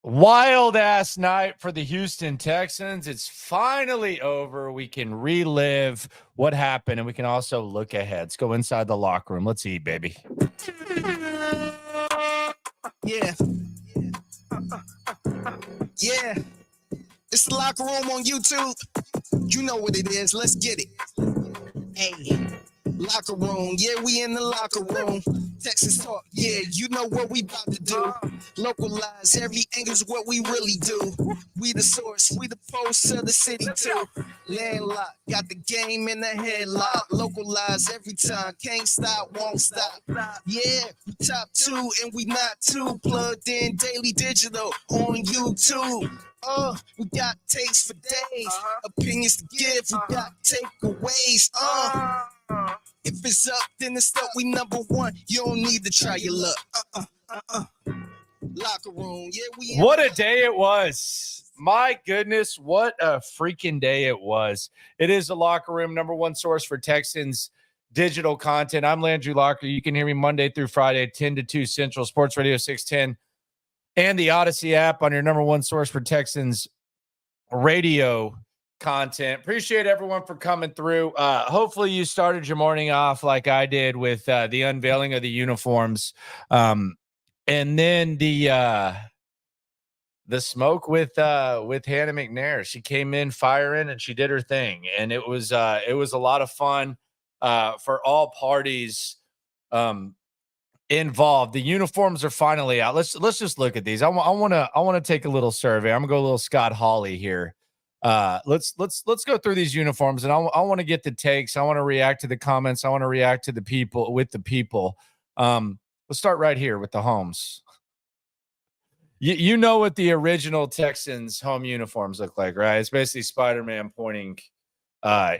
Wild ass night for the Houston Texans. It's finally over. We can relive what happened and we can also look ahead. Let's go inside the locker room. Let's eat, baby. Yeah. Yeah. It's the locker room on YouTube. You know what it is. Let's get it. Hey. Locker room. Yeah, we in the locker room. Texas talk. Yeah, you know what we about to do. Localize every angle's what we really do. We the source. We the pulse of the city too. Landlocked. Got the game in the headlock. Localize every time. Can't stop, won't stop. Yeah, we top two and we not too. Plugged in daily digital on YouTube. We got takes for days, opinions to give, we got takeaways. If it's up, then it's up. We number one. You don't need to try your luck. Locker room, yeah, we. What a day it was! My goodness, what a freaking day it was! It is the locker room, number one source for Texans digital content. I'm Landry Locker. You can hear me Monday through Friday, 10 to 2 Central, Sports Radio 610. And the Odyssey app on your number one source for Texans radio content. Appreciate everyone for coming through. Hopefully you started your morning off like I did with the unveiling of the uniforms. And then the smoke with Hannah McNair. She came in firing and she did her thing. And it was a lot of fun for all parties involved. The uniforms are finally out. Let's just look at these. I want to take a little survey. I'm gonna go a little Scott Hawley here. Let's go through these uniforms, and I want to get the takes. I want to react to the comments. I want to react to the people with the people. Let's start right here with the homes. You know what the original Texans home uniforms look like, right? It's basically Spider-Man pointing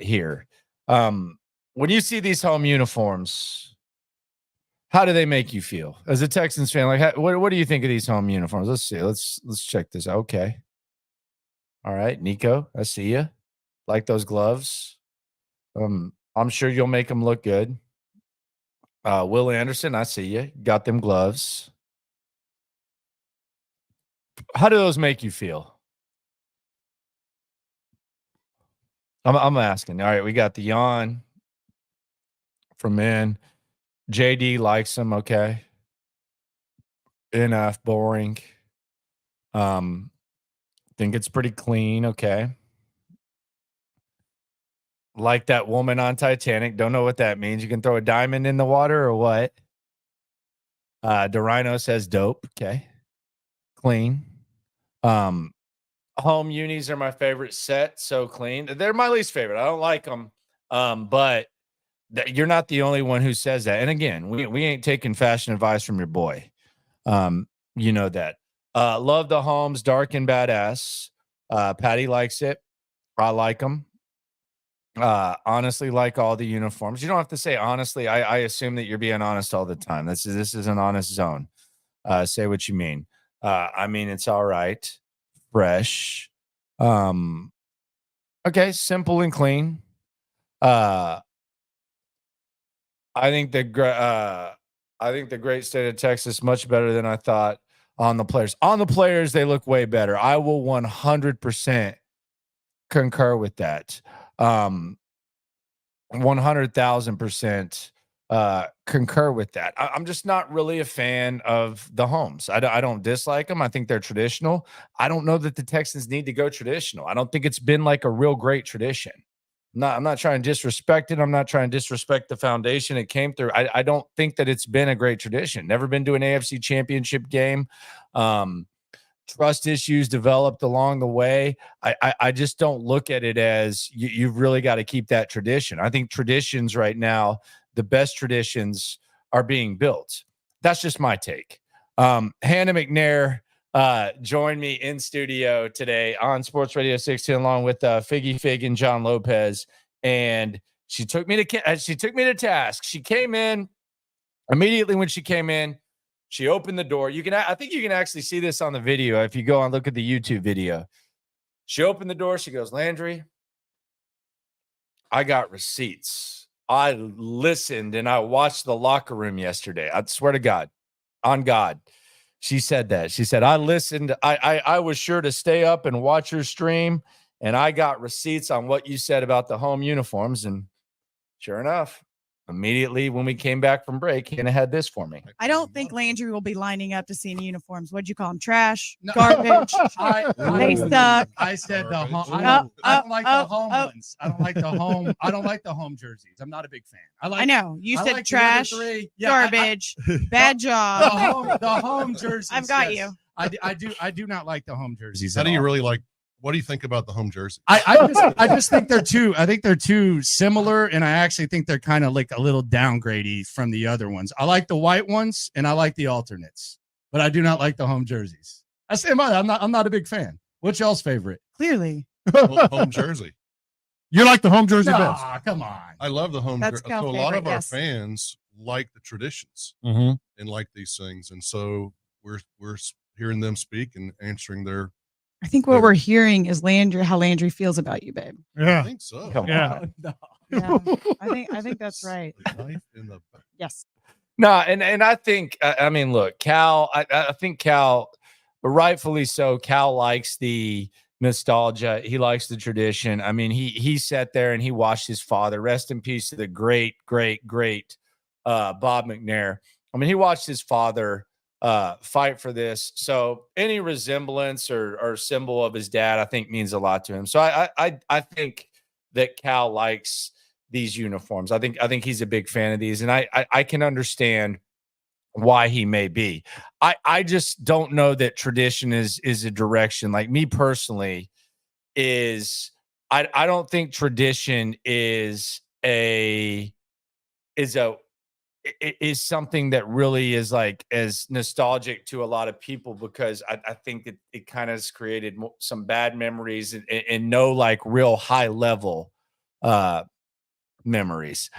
here. When you see these home uniforms, how do they make you feel as a Texans fan? Like, what do you think of these home uniforms? Let's see. Let's check this out. Okay. All right, Nico, I see you. Like those gloves. I'm sure you'll make them look good. Will Anderson, I see you. Got them gloves. How do those make you feel? I'm asking. All right, we got the yawn from men. JD likes them. Okay. NF boring. Think it's pretty clean. Okay. Like that woman on Titanic. Don't know what that means. You can throw a diamond in the water or what? DeRhino says dope. Okay. Clean. Home unis are my favorite set. So clean. They're my least favorite. I don't like them. But you're not the only one who says that. And again, we ain't taking fashion advice from your boy. You know that. Love the homes, dark and badass. Patty likes it. I like them. Honestly, like all the uniforms. You don't have to say honestly. I assume that you're being honest all the time. This is an honest zone. Say what you mean. I mean, it's all right. Fresh. Okay, simple and clean. I think the great state of Texas much better than I thought on the players. On the players, they look way better. I will 100% concur with that. 100,000% concur with that. I'm just not really a fan of the homes. I don't dislike them. I think they're traditional. I don't know that the Texans need to go traditional. I don't think it's been like a real great tradition. I'm not trying to disrespect it. I'm not trying to disrespect the foundation it came through. I don't think that it's been a great tradition. Never been to an AFC championship game. Trust issues developed along the way. I just don't look at it as you've really got to keep that tradition. I think traditions right now, the best traditions are being built. That's just my take. Hannah McNair joined me in studio today on Sports Radio 610 along with Figgy Fig and John Lopez. And she took me to task. She came in immediately when she came in. She opened the door. I think you can actually see this on the video if you go and look at the YouTube video. She opened the door. She goes, Landry, I got receipts. I listened and I watched the locker room yesterday. I swear to God, on God. She said that. She said, I listened. I was sure to stay up and watch your stream, and I got receipts on what you said about the home uniforms. And sure enough, immediately when we came back from break, Hannah had this for me. I don't think Landry will be lining up to see any uniforms. What'd you call them? Trash, garbage. They suck. I said the home. I don't like the home ones. I don't like the home. I don't like the home jerseys. I'm not a big fan. I know you said like trash, garbage, bad job. The home jerseys. I've got you. I do not like the home jerseys. How do you really like? What do you think about the home jerseys? I just think they're too. I think they're too similar, and I actually think they're kind of like a little downgrady from the other ones. I like the white ones, and I like the alternates, but I do not like the home jerseys. I say, I'm not a big fan. What's y'all's favorite? Clearly, home jersey. You like the home jersey best? Come on. I love the home jersey. So a lot of our fans like the traditions and like these things, and so we're hearing them speak and answering their. I think what we're hearing is how Landry feels about you, babe. Yeah, I think so. Yeah. No. Yeah, I think that's right. Yes. No, and I think I mean, look, Cal. I think Cal, rightfully so. Cal likes the nostalgia. He likes the tradition. I mean, he sat there and he watched his father. Rest in peace to the great Bob McNair. I mean, he watched his father fight for this. So any resemblance or symbol of his dad, I think, means a lot to him. So I think that Cal likes these uniforms. I think he's a big fan of these, and I can understand why he may be. I just don't know that tradition is a direction. Like me personally, I don't think tradition is something that really is like as nostalgic to a lot of people, because I think that it kind of has created some bad memories and no like real high level memories.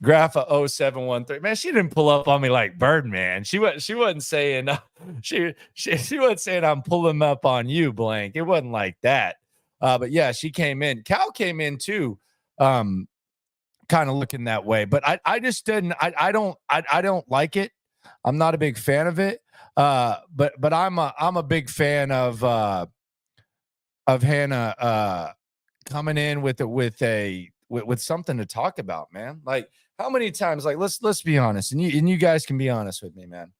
Grapha 0713, man, she didn't pull up on me like Birdman. She wasn't saying she wasn't saying I'm pulling up on you, blank. It wasn't like that. But yeah, she came in. Cal came in too. Kind of looking that way, but I just didn't. I don't like it. I'm not a big fan of it. But I'm a big fan of Hannah coming in with something to talk about, man. Like how many times? Like let's be honest, and you guys can be honest with me, man.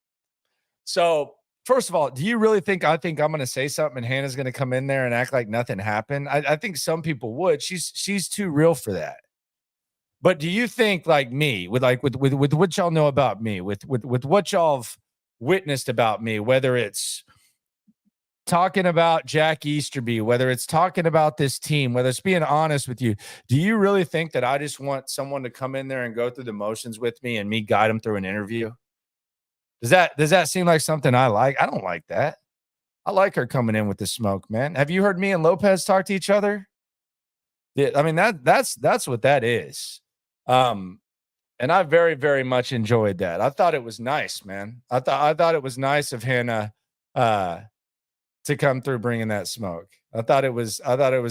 So first of all, do you really think I'm going to say something and Hannah's going to come in there and act like nothing happened? I think some people would. She's too real for that. But do you think, like me, with what y'all know about me, with what y'all have witnessed about me, whether it's talking about Jack Easterby, whether it's talking about this team, whether it's being honest with you, do you really think that I just want someone to come in there and go through the motions with me and me guide them through an interview? Does that seem like something I like? I don't like that. I like her coming in with the smoke, man. Have you heard me and Lopez talk to each other? Yeah, I mean that's what that is. And I very, very much enjoyed that. I thought it was nice, man. I thought it was nice of Hannah to come through bringing that smoke. I thought it was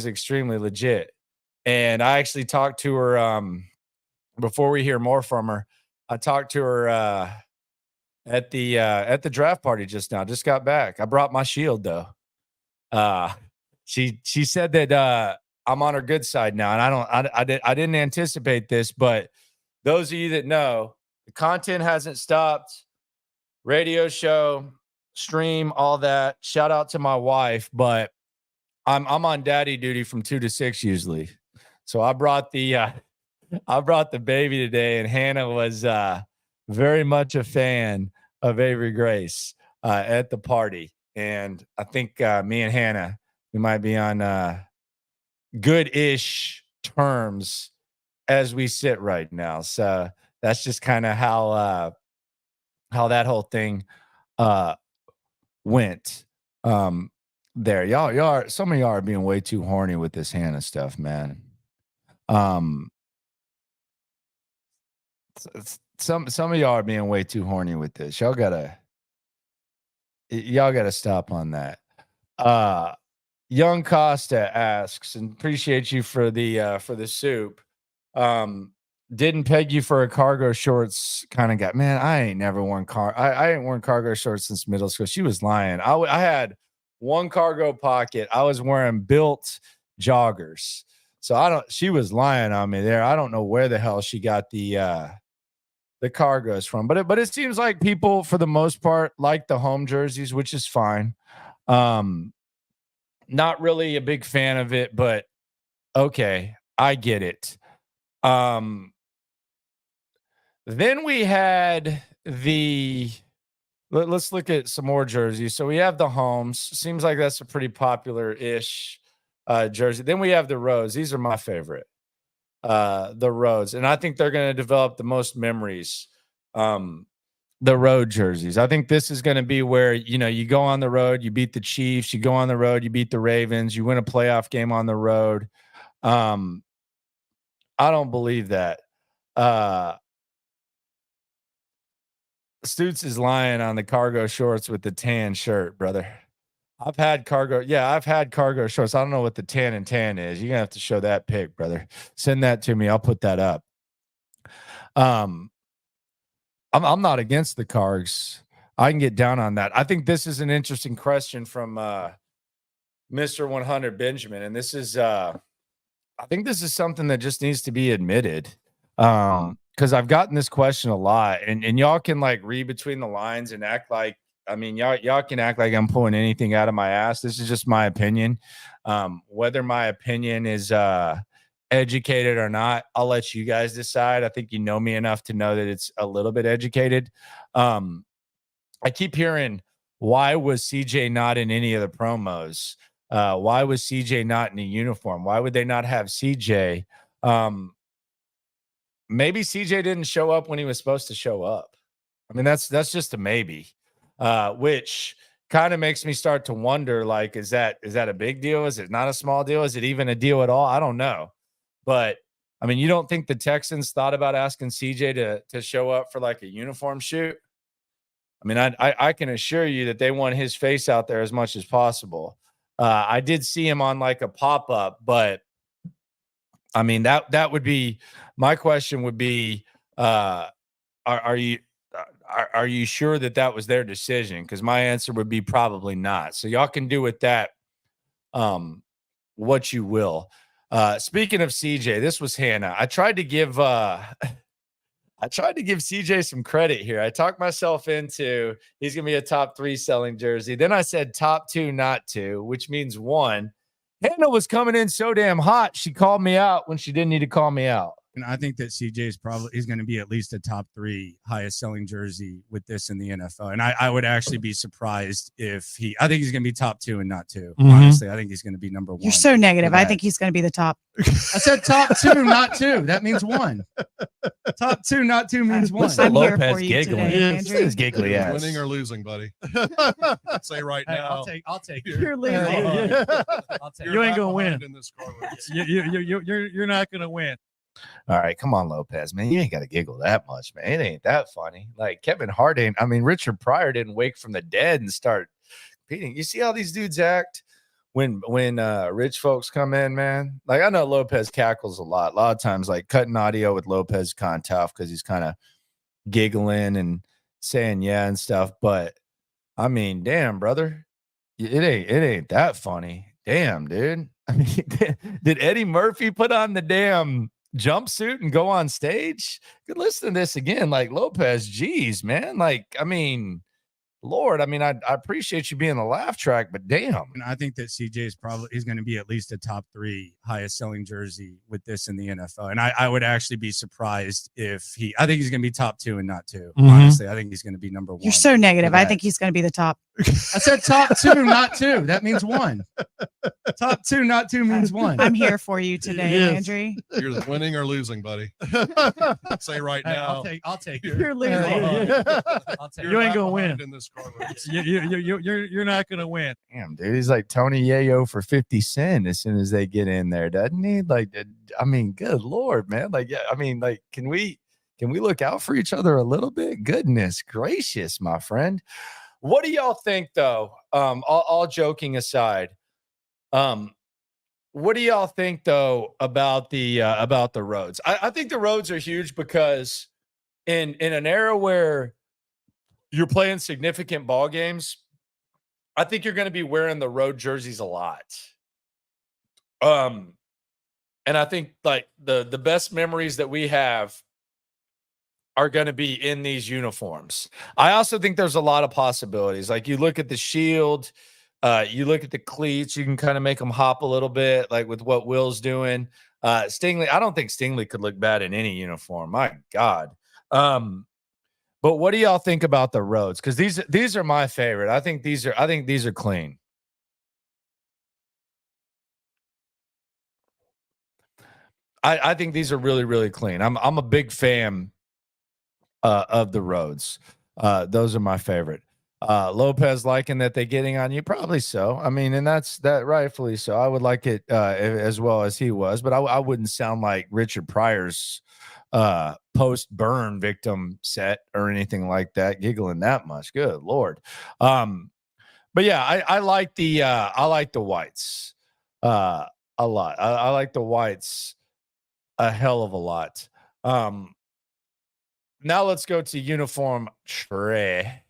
extremely legit. And I actually talked to her before we hear more from her. I talked to her at the draft party just now. Just got back. I brought my shield though. She said that I'm on her good side now, and I didn't anticipate this, but those of you that know, the content hasn't stopped. Radio show, stream, all that. Shout out to my wife, but I'm on daddy duty from 2 to 6 usually. So I brought the baby today, and Hannah was very much a fan of Avery Grace at the party, and I think me and Hannah, we might be on good-ish terms as we sit right now. So that's just kind of how that whole thing went there. Some of y'all are being way too horny with this Hannah stuff, man. Some of y'all are being way too horny with this. Y'all gotta stop on that. Young Costa asks, and appreciate you for the soup. didn't peg you for a cargo shorts kind of guy. Man, I ain't never worn I ain't worn cargo shorts since middle school. She was lying. I had one cargo pocket. I was wearing built joggers. So she was lying on me there. I don't know where the hell she got the cargos from, but it seems like people for the most part like the home jerseys, which is fine. Not really a big fan of it, but okay, I get it. Then we had let's look at some more jerseys. So we have the homes. Seems like that's a pretty popular-ish jersey. Then we have the roads. These are my favorite. The roads. And I think they're going to develop the most memories. The road jerseys. I think this is going to be where, you go on the road, you beat the Chiefs, you go on the road, you beat the Ravens, you win a playoff game on the road. I don't believe that. Stoots is lying on the cargo shorts with the tan shirt, brother. I've had cargo shorts. I don't know what the tan and tan is. You're gonna have to show that pic, brother. Send that to me. I'll put that up. I'm not against the cargs. I can get down on that. I think this is an interesting question from Mr. 100 Benjamin, and this is I think this is something that just needs to be admitted. Because I've gotten this question a lot, and y'all can like read between the lines and act like, y'all can act like I'm pulling anything out of my ass. This is just my opinion. Whether my opinion is educated or not, I'll let you guys decide. I think you know me enough to know that it's a little bit educated. I keep hearing, why was CJ not in any of the promos? Why was CJ not in a uniform? Why would they not have CJ? Maybe CJ didn't show up when he was supposed to show up. That's just a maybe, which kind of makes me start to wonder, like, is that a big deal? Is it not a small deal? Is it even a deal at all? I don't know. But you don't think the Texans thought about asking CJ to show up for like a uniform shoot? I can assure you that they want his face out there as much as possible. I did see him on like a pop-up, but that would be my question. Would be, are you sure that was their decision? Because my answer would be probably not. So y'all can do with that what you will. Speaking of CJ, this was Hannah. I tried to give CJ some credit here. I talked myself into he's gonna be a top 3 selling jersey. Then I said top 2, not 2, which means 1. Hannah was coming in so damn hot, she called me out when she didn't need to call me out. And I think that CJ is going to be at least a top 3 highest selling jersey with this in the NFL. And I would actually be surprised if I think he's going to be top 2 and not 2. Mm-hmm. Honestly, I think he's going to be number 1. You're so negative. I think he's going to be the top. I said top 2, not 2. That means 1. Top 2, not 2 means 1. I'm Lopez here for you giggling. today, His giggly ass. Winning or losing, buddy? Say right Hey, now. I'll take it. You're losing. I'll take You ain't gonna win. In this car race. You're not gonna win. All right, come on, Lopez, man. You ain't got to giggle that much, man. It ain't that funny. Like Kevin Hart ain't. Richard Pryor didn't wake from the dead and start competing. You see how these dudes act when rich folks come in, man? Like, I know Lopez cackles a lot of times, like cutting audio with Lopez kind of tough because he's kind of giggling and saying yeah and stuff. But damn, brother, it ain't that funny. Damn, dude. Did Eddie Murphy put on the damn jumpsuit and go on stage? Good, listen to this again. Like, Lopez, geez, man. Like, Lord, I appreciate you being a laugh track, but damn. And I think that CJ is going to be at least a top 3 highest selling jersey with this in the NFL. And I would actually be surprised if I think he's going to be top 2 and not 2. Mm-hmm. Honestly, I think he's going to be number 1. You're so negative. I think he's going to be the top. I said top 2, not 2. That means 1. Top 2, not 2 means 1. I'm here for you today, Landry. You're winning or losing, buddy. Say right Hey, now. I'll take it. You're losing. I'll take You ain't gonna win. In this car race. You're not gonna win. Damn, dude, he's like Tony Yayo for 50 Cent as soon as they get in there, doesn't he? Like, good Lord, man. Like, yeah, can we look out for each other a little bit? Goodness gracious, my friend. What do y'all think, though? All joking aside, what do y'all think though about the roads? I think the roads are huge because in an era where you're playing significant ball games, I think you're going to be wearing the road jerseys a lot. And I think like the best memories that we have are going to be in these uniforms. I also think there's a lot of possibilities. Like you look at the shield, you look at the cleats, you can kind of make them hop a little bit, like with what Will's doing. Stingley, I don't think Stingley could look bad in any uniform. My God. But what do y'all think about the roads? Because these are my favorite. I think these are clean. I think these are really, really clean. I'm a big fan of the roads. Those are my favorite. Lopez liking that they're getting on you, probably so. I mean, and that's rightfully so. I would like it as well as he was, but I wouldn't sound like Richard Pryor's post burn victim set or anything like that, giggling that much. Good Lord. But yeah, I like the whites a lot. I like the whites a hell of a lot. Now let's go to uniform tray.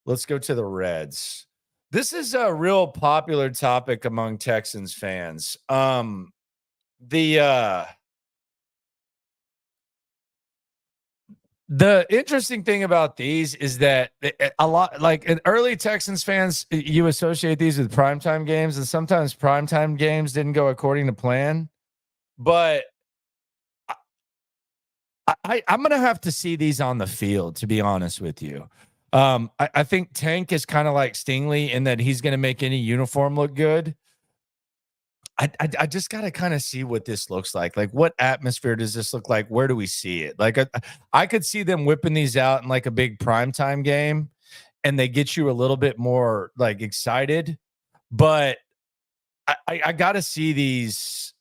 Let's go to the Reds. This is a real popular topic among Texans fans. The interesting thing about these is that a lot, like in early Texans fans, you associate these with primetime games, and sometimes primetime games didn't go according to plan. But I'm going to have to see these on the field, to be honest with you. I think Tank is kind of like Stingley in that he's going to make any uniform look good. I just got to kind of see what this looks like. Like, what atmosphere does this look like? Where do we see it? Like, I could see them whipping these out in like a big primetime game, and they get you a little bit more like excited. But I got to see these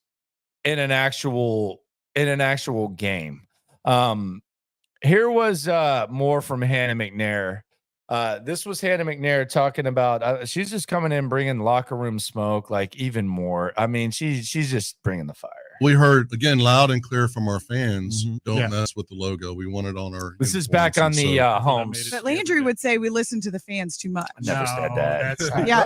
in an actual game. Here was more from Hannah McNair. This was Hannah McNair talking about she's just coming in bringing locker room smoke, like even more. I mean, she's just bringing the fire. We heard again loud and clear from our fans. Don't mess with the logo. We want it on our. This is back on the homes. But Landry would say we listen to the fans too much. I never said that. Yeah,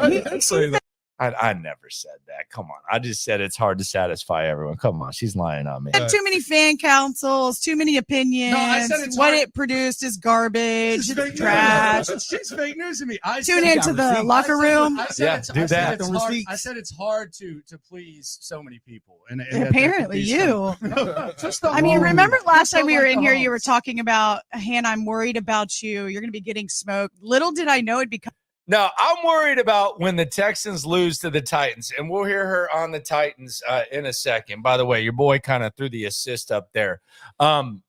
I never said that. Come on. I just said it's hard to satisfy everyone. Come on. She's lying on me. too many fan councils, too many opinions. No, I said it's what hard. it produced is garbage. It's trash. She's fake news to me. Tune into the locker room. Do that. I said it's hard to please so many people. And apparently you. I mean, remember last time we were in here, you were talking about, Hannah, I'm worried about you. You're going to be getting smoked. Little did I know it'd become. No, I'm worried about when the Texans lose to the Titans, and we'll hear her on the Titans in a second. By the way, your boy kind of threw the assist up there. I'm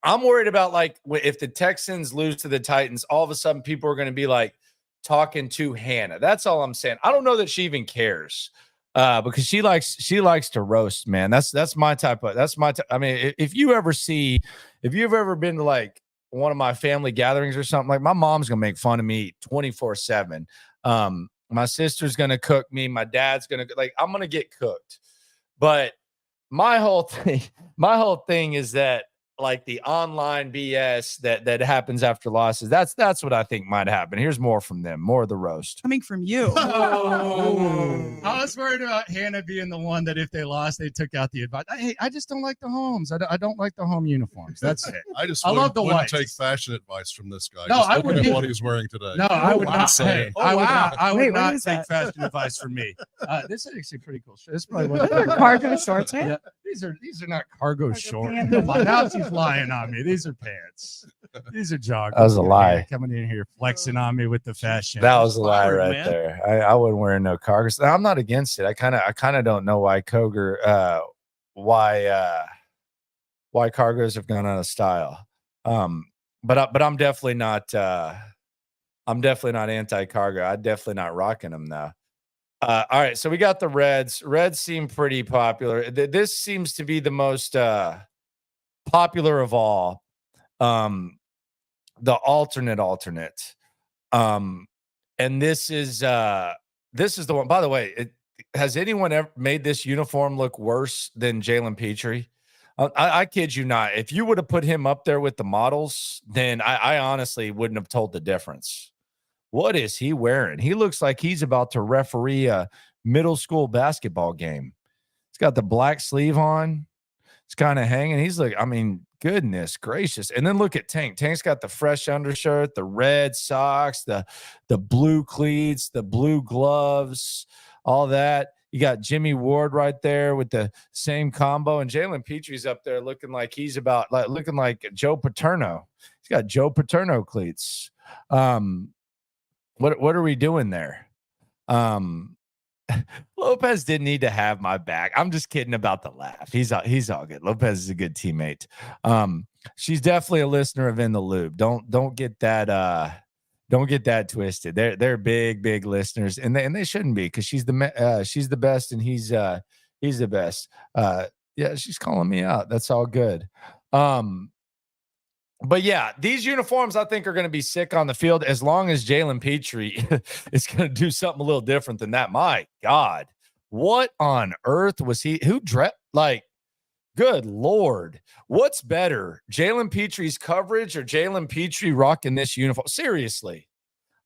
worried about like if the Texans lose to the Titans, all of a sudden people are going to be like talking to Hannah. That's all I'm saying. I don't know that she even cares because she likes to roast, man. That's my type of. I mean, if you've ever been to like one of my family gatherings or something, like my mom's gonna make fun of me 24/7. My sister's gonna cook me, my dad's gonna I'm gonna get cooked. But my whole thing is that like the online BS that happens after losses, that's what I think might happen. Here's more from them, more of the roast Coming from you. I was worried about Hannah being the one that if they lost, they took out the advice. I just don't like the homes. I don't like the home uniforms. That's it. I love the wouldn't whites. take fashion advice from this guy. No, just I looking wouldn't at what he's wearing today. No, I would not. Say. I would Wait, what not is take that? fashion advice from me. This is actually pretty cool. This is probably Those are cargo shorts, right? Yeah, these are not cargo shorts. pants. Now she's lying on me. These are pants. These are joggers. That was a lie. Coming in here flexing on me with the fashion. That was a lie Fired, right man. there. I wouldn't wear no cargos. I'm not against it. I kind of don't know why why cargos have gone out of style. But I'm definitely not anti-cargo. I'm definitely not rocking them now. All right, so we got the Reds. Reds seem pretty popular. This seems to be the most popular of all. The alternate. And this is the one. By the way, has anyone ever made this uniform look worse than Jaylen Pitre? I kid you not. If you would have put him up there with the models, then I honestly wouldn't have told the difference. What is he wearing? He looks like he's about to referee a middle school basketball game. He's got the black sleeve on. It's kind of hanging. He's like, I mean, goodness gracious. And then look at Tank. Tank's got the fresh undershirt, the red socks, the blue cleats, the blue gloves, all that. You got Jimmy Ward right there with the same combo, and Jaylen Pitre's up there looking like he's looking like Joe Paterno. He's got Joe Paterno cleats. What are we doing there? Lopez didn't need to have my back. I'm just kidding about the laugh. He's all good. Lopez is a good teammate. She's definitely a listener of In the Loop. Don't get that twisted. They're big listeners, and they shouldn't be, because she's the best and he's the best. Yeah, she's calling me out. That's all good. But yeah, these uniforms I think are going to be sick on the field as long as Jaylen Pitre is going to do something a little different than that. My God, what on earth was he? Who dressed like? Good Lord, what's better, Jaylen Pitre's coverage or Jaylen Pitre rocking this uniform? Seriously,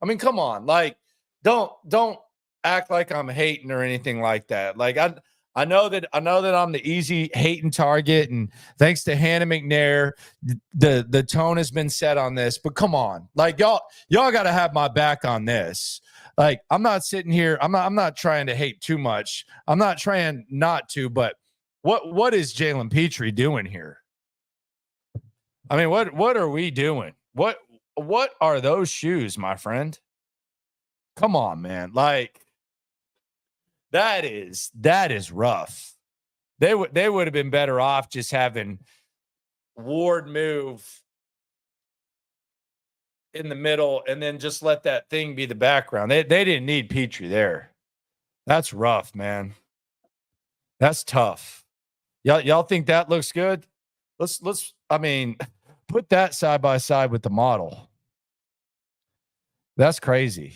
I mean, come on, like, don't act like I'm hating or anything like that. Like I know that I'm the easy hating target, and thanks to Hannah McNair, the tone has been set on this. But come on, like y'all got to have my back on this. Like, I'm not sitting here. I'm not trying to hate too much. I'm not trying not to. But what is Jaylen Pitre doing here? I mean, what are we doing? What are those shoes, my friend? Come on, man. Like, that is rough. They would have been better off just having Ward move in the middle and then just let that thing be the background. They didn't need Pitre there. That's rough, man. That's tough. Y'all think that looks good? Let's I mean, put that side by side with the model. That's crazy.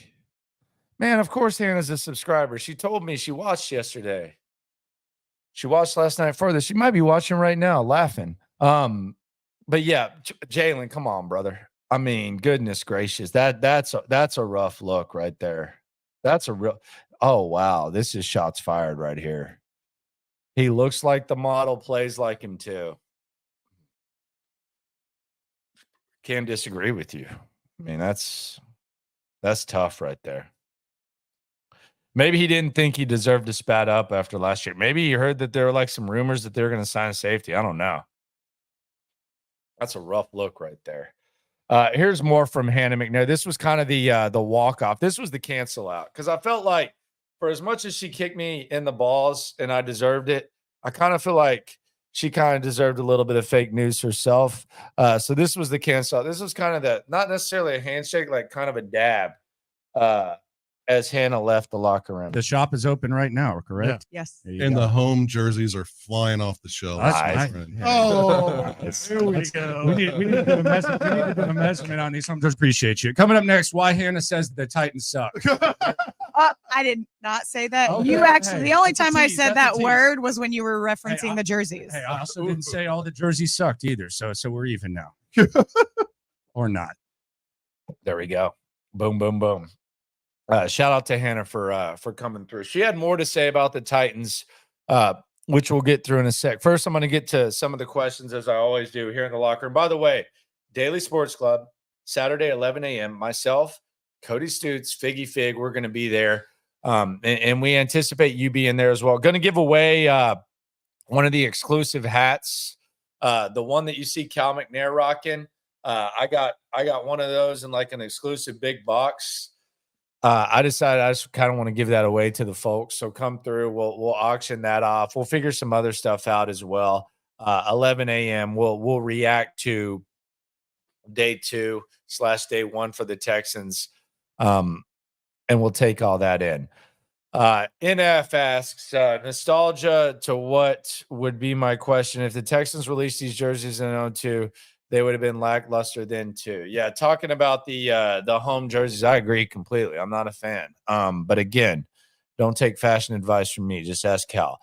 Man, of course Hannah's a subscriber. She told me she watched yesterday. She watched last night further. She might be watching right now, laughing. But yeah, Jaylen, come on, brother. I mean, goodness gracious. That's a rough look right there. That's a real. Oh wow, this is shots fired right here. He looks like the model, plays like him too. Can't disagree with you. I mean, that's tough right there. Maybe he didn't think he deserved to spat up after last year. Maybe he heard that there were like some rumors that they were going to sign a safety. I don't know. That's a rough look right there. Here's more from Hannah McNair. This was kind of the walk-off. This was the cancel out, because I felt like for as much as she kicked me in the balls and I deserved it, I kind of feel like she kind of deserved a little bit of fake news herself. So this was the cancel out. This was kind of not necessarily a handshake, like kind of a dab. As Hannah left the locker room. The shop is open right now, correct? Yeah. Yes. And the home jerseys are flying off the shelves. Nice. Oh, here we go. We need to do a measurement. We need to do a measurement on these. I just appreciate you. Coming up next, why Hannah says the Titans suck. I did not say that. Okay. You actually, the only That's a time I tease. said That's a that tease. word was when you were referencing the jerseys. Hey, I also didn't say all the jerseys sucked either. So we're even now. Or not. There we go. Boom, boom, boom. Shout out to Hannah for coming through. She had more to say about the Titans, which we'll get through in a sec. First, I'm going to get to some of the questions, as I always do here in the locker room. By the way, Daily Sports Club, Saturday, 11 a.m. Myself, Cody Stoots, Figgy Fig, we're going to be there. And we anticipate you being there as well. Going to give away one of the exclusive hats, the one that you see Cal McNair rocking. I got one of those in like an exclusive big box. I decided I just kind of want to give that away to the folks. So come through. We'll auction that off. We'll figure some other stuff out as well. 11 a.m. We'll react to day 2/day 1 for the Texans. And we'll take all that in. NF asks, nostalgia to what would be my question if the Texans released these jerseys in 2002, they would have been lackluster then too. Yeah, talking about the home jerseys, I agree completely. I'm not a fan. But again, Don't take fashion advice from me. Just ask Cal.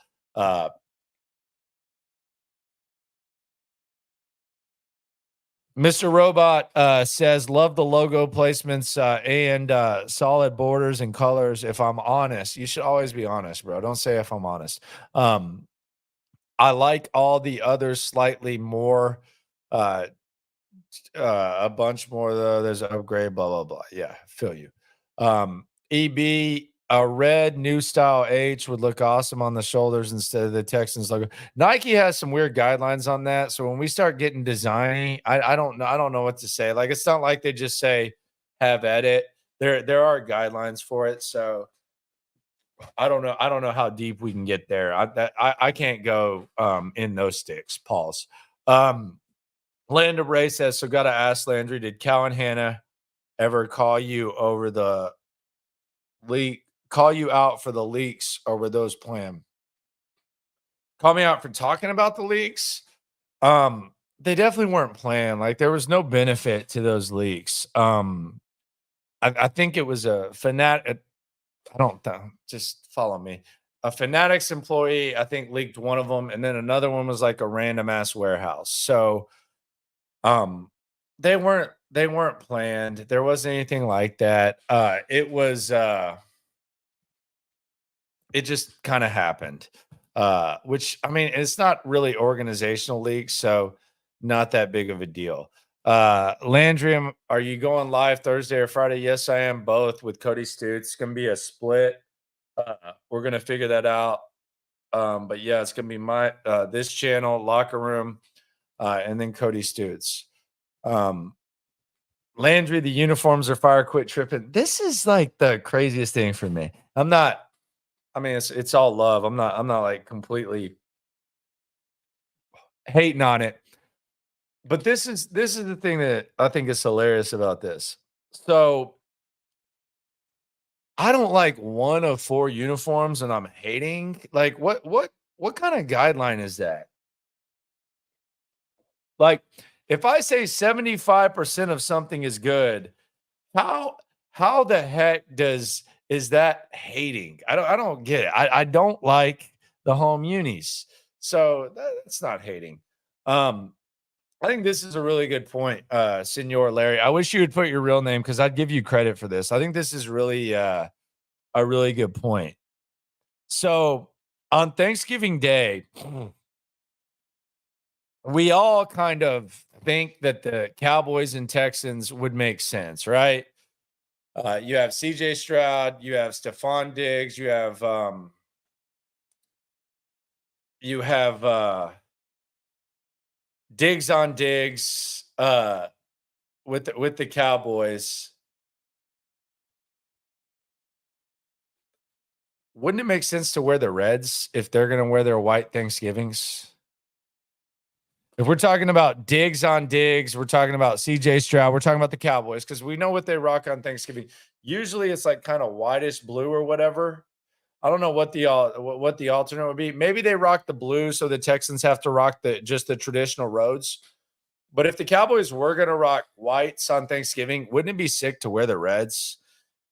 Mr. Robot says, love the logo placements and solid borders and colors. If I'm honest, you should always be honest, bro. Don't say if I'm honest. I like all the others slightly more, a bunch more though. There's an upgrade, blah, blah, blah. Yeah, feel you. EB, a red new style H would look awesome on the shoulders instead of the Texans logo. Nike has some weird guidelines on that. So when we start getting designy, I don't know. I don't know what to say. Like, it's not like they just say have at it. There are guidelines for it. So I don't know. I don't know how deep we can get there. I can't go in those sticks. Pause. Land of Ray says, so got to ask Landry, did Cal and Hannah ever call you over the leak? Call you out for the leaks, or were those planned? Call me out for talking about the leaks. They definitely weren't planned. Like, there was no benefit to those leaks. I think it was a fanatic. I don't know. Just follow me. A Fanatics employee, I think, leaked one of them, and then another one was like a random ass warehouse. So, they weren't planned. There wasn't anything like that. It was. It just kind of happened, which, I mean, it's not really organizational leaks, so not that big of a deal. Landry, are you going live Thursday or Friday? Yes, I am, both with Cody Stoots. It's going to be a split. We're going to figure that out. But yeah, it's going to be my this channel, Locker Room, and then Cody Stoots. Landry, the uniforms are fire. Quit tripping. This is like the craziest thing for me. I mean, it's all love. I'm not like completely hating on it. But this is the thing that I think is hilarious about this. So I don't like one of 4 uniforms and I'm hating. Like, what kind of guideline is that? Like, if I say 75% of something is good, how the heck is that hating? I don't get it. I don't like the home unis. So that's not hating. I think this is a really good point, Senor Larry. I wish you would put your real name because I'd give you credit for this. I think this is really a really good point. So on Thanksgiving Day, we all kind of think that the Cowboys and Texans would make sense, right? You have CJ Stroud, you have Stephon Diggs, you have Diggs on Diggs with the Cowboys. Wouldn't it make sense to wear the Reds if they're going to wear their white Thanksgivings? If we're talking about Diggs on Diggs, we're talking about CJ Stroud, we're talking about the Cowboys because we know what they rock on Thanksgiving. Usually it's like kind of whitish blue or whatever. I don't know what the alternate would be. Maybe they rock the blue, so the Texans have to rock just the traditional roads. But if the Cowboys were going to rock whites on Thanksgiving, wouldn't it be sick to wear the Reds?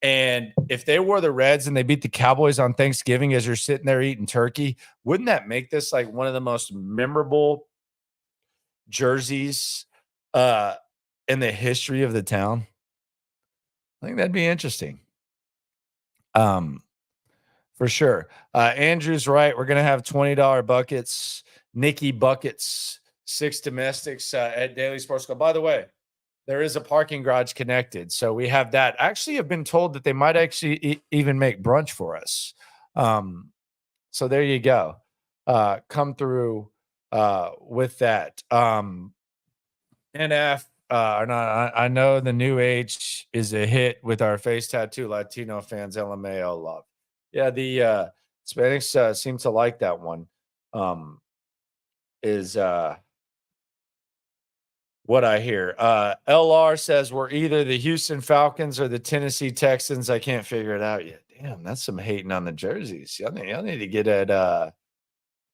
And if they wore the Reds and they beat the Cowboys on Thanksgiving as you're sitting there eating turkey, wouldn't that make this like one of the most memorable jerseys in the history of the town? I think that'd be interesting. For sure. Andrew's right. We're going to have $20 buckets, Nikki buckets, 6 domestics at Daily Sports Club. By the way, there is a parking garage connected. So we have that. Actually, have been told that they might actually even make brunch for us. So there you go. Come through with that. NF, I know the new age is a hit with our face tattoo. Latino fans, LMAO love. Yeah, the Hispanics seem to like that one. Is what I hear. LR says we're either the Houston Falcons or the Tennessee Texans. I can't figure it out yet. Damn, that's some hating on the jerseys. Y'all need to get at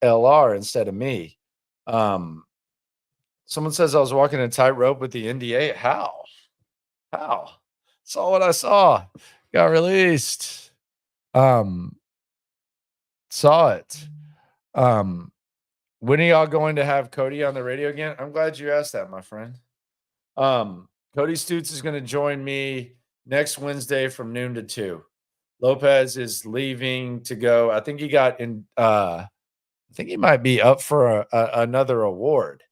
LR instead of me. Someone says I was walking a tightrope with the NDA. How? Saw what I saw. Got released. Saw it. When are y'all going to have Cody on the radio again? I'm glad you asked that, my friend. Cody Stoots is going to join me next Wednesday from noon to 2. Lopez is leaving to go. I think he got in. I think he might be up for another award.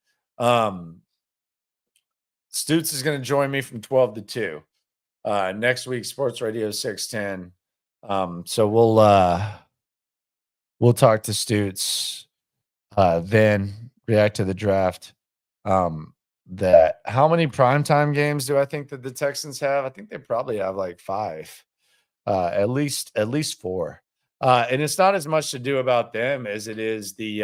Stoots is going to join me from 12 to 2 next week. Sports Radio 610. So we'll talk to Stoots, then react to the draft. That how many primetime games do I think that the Texans have? I think they probably have like 5, at least 4. And it's not as much to do about them as it is the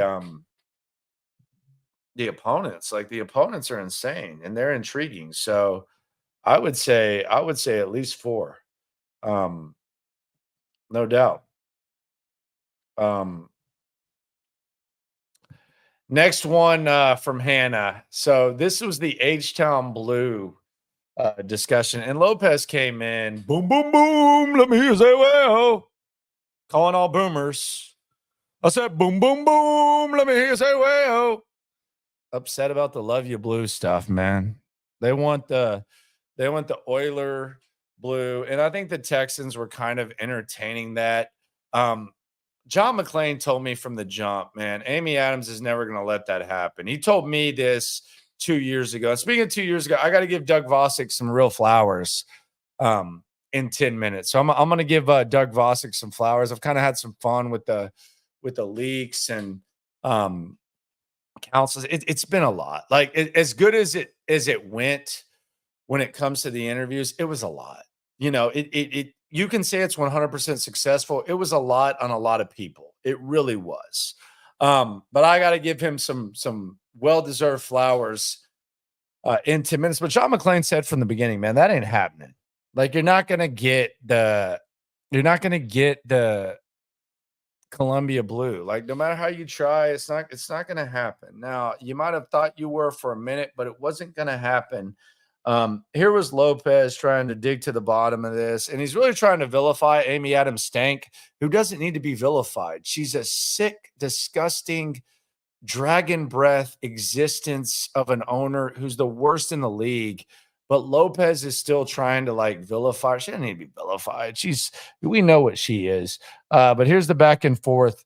opponents. Like the opponents are insane and they're intriguing. So I would say at least 4. No doubt. Next one from Hannah. So this was the H-Town Blue discussion, and Lopez came in. Boom, boom, boom. Let me hear say, well, calling all boomers. I said, boom, boom, boom. Let me hear say, well. Upset about the love you blue stuff, man. They want the Oiler blue, and I think the Texans were kind of entertaining that. John McClain told me from the jump, man, Amy Adams is never going to let that happen. He told me this 2 years ago. And speaking of 2 years ago, I got to give Doug Vosik some real flowers in 10 minutes. So I'm going to give Doug Vosik some flowers. I've kind of had some fun with the leaks and councils. It's been a lot. Like as good as it went when it comes to the interviews, it was a lot. You know, you can say it's 100% successful. It was a lot on a lot of people. It really was. But I got to give him some well-deserved flowers in 10 minutes. But John McClain said from the beginning, man, that ain't happening. Like you're not going to get the Columbia blue. Like no matter how you try, it's not going to happen. Now, you might have thought you were for a minute, but it wasn't going to happen. Here was Lopez trying to dig to the bottom of this, and he's really trying to vilify Amy Adams Stank, who doesn't need to be vilified. She's a sick, disgusting, dragon breath existence of an owner who's the worst in the league. But Lopez is still trying to like vilify her. She doesn't need to be vilified. We know what she is. But here's the back and forth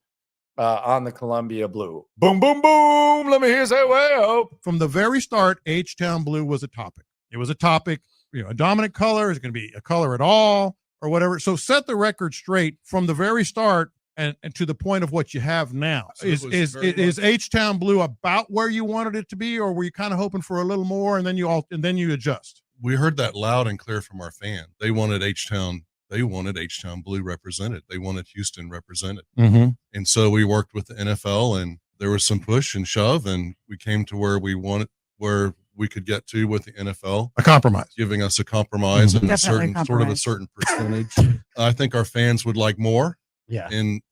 on the Columbia blue. Boom, boom, boom. Let me hear say, well. From the very start, H-Town blue was a topic. It was a topic, a dominant color. Is it going to be a color at all or whatever? So set the record straight from the very start and to the point of what you have now. So is H-Town blue about where you wanted it to be, or were you kind of hoping for a little more and then you adjust? We heard that loud and clear from our fan. They wanted H-Town blue represented. They wanted Houston represented. Mm-hmm. And so we worked with the NFL, and there was some push and shove, and we came to where we could get to with the NFL, a compromise, giving us a compromise and Definitely a certain percentage. I think our fans would like more. Yeah. And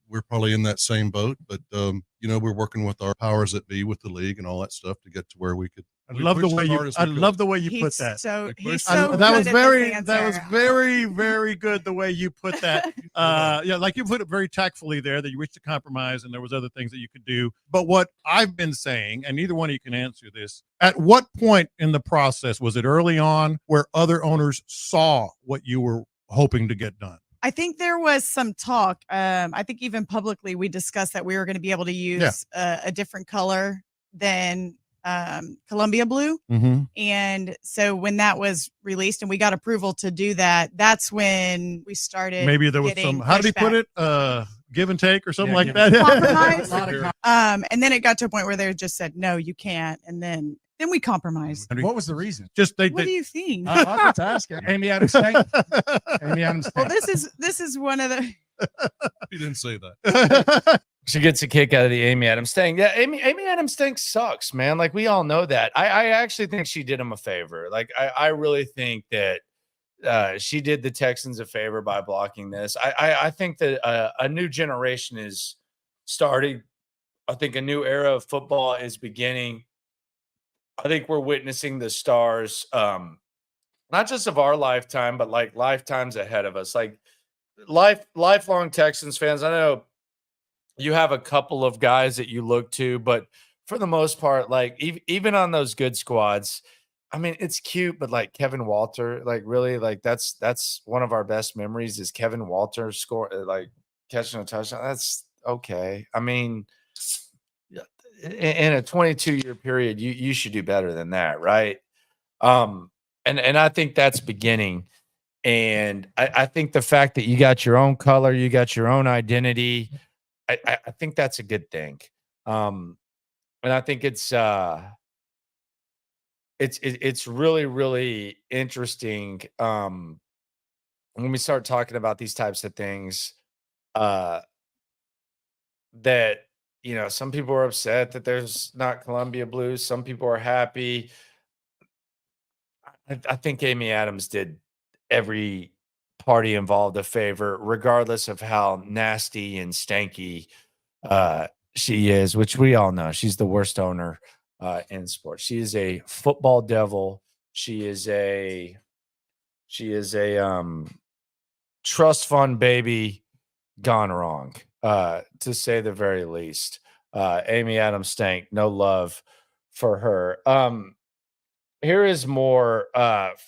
we're probably in that same boat, but we're working with our powers that be with the league and all that stuff to get to where we could. I love the way you put that. That was very, very good the way you put that. Like you put it very tactfully there, that you reached a compromise and there was other things that you could do. But what I've been saying, and neither one of you can answer this, at what point in the process, was it early on where other owners saw what you were hoping to get done? I think there was some talk. I think even publicly we discussed that we were going to be able to use a different color than Columbia blue. Mm-hmm. And so when that was released and we got approval to do that, that's when we started. Maybe there was some, how did he put it? Give and take or something like that. Compromise. And then it got to a point where they just said, no, you can't. And then we compromised. What was the reason? Just what do you think? I was asking. Amy Adams Stank. Amy Adams Stank. Well, this is one of the. He didn't say that. She gets a kick out of the Amy Adams Stank. Yeah, Amy Adams Stank sucks, man. Like we all know that. I actually think she did him a favor. Like I really think that she did the Texans a favor by blocking this. I think that a new generation is starting. I think a new era of football is beginning. I think we're witnessing the stars, not just of our lifetime, but like lifetimes ahead of us. Like lifelong Texans fans. I know you have a couple of guys that you look to, but for the most part, like even on those good squads, I mean, it's cute, but like Kevin Walter, like really, like that's one of our best memories is Kevin Walter like catching a touchdown. That's okay. I mean, in a 22-year period, you should do better than that, right? And I think that's beginning. And I think the fact that you got your own color, you got your own identity, I think that's a good thing. And I think it's really, really interesting when we start talking about these types of things, that some people are upset that there's not Columbia Blues. Some people are happy. I think Amy Adams did every party involved a favor, regardless of how nasty and stanky she is, which we all know. She's the worst owner in sports. She is a football devil. She is a trust fund baby gone wrong, to say the very least. Amy Adams stank. No love for her. Here is more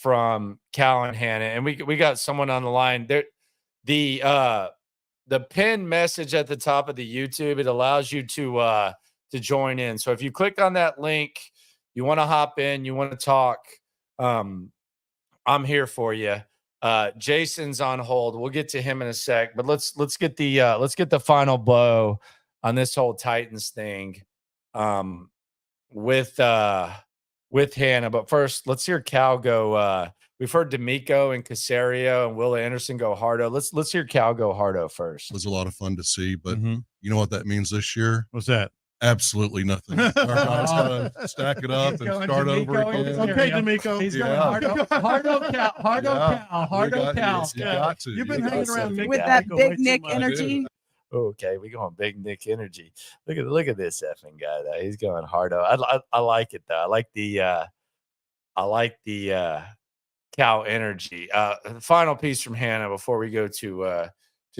from Cal and Hannah, and we got someone on the line. There, the pinned message at the top of the YouTube, it allows you to join in. So if you click on that link, you want to hop in, you want to talk, I'm here for you. Jason's on hold. We'll get to him in a sec, but let's get the final blow on this whole Titans thing with Hannah. But first, let's hear Cal go. We've heard D'Amico and Casario and Will Anderson go hardo. Let's hear Cal go hardo first. It was a lot of fun to see, but you know what that means this year? What's that? Absolutely nothing. Our guys got to stack it up and start over again. Okay, D'Amico. He's going hardo Cal. Hardo Cal. You got to. You've been hanging around Nick With that big Nick energy. Okay, we going big Nick energy. Look at this effing guy though. He's going hardo. I like it though. I like the Cal energy. The final piece from Hannah before we go to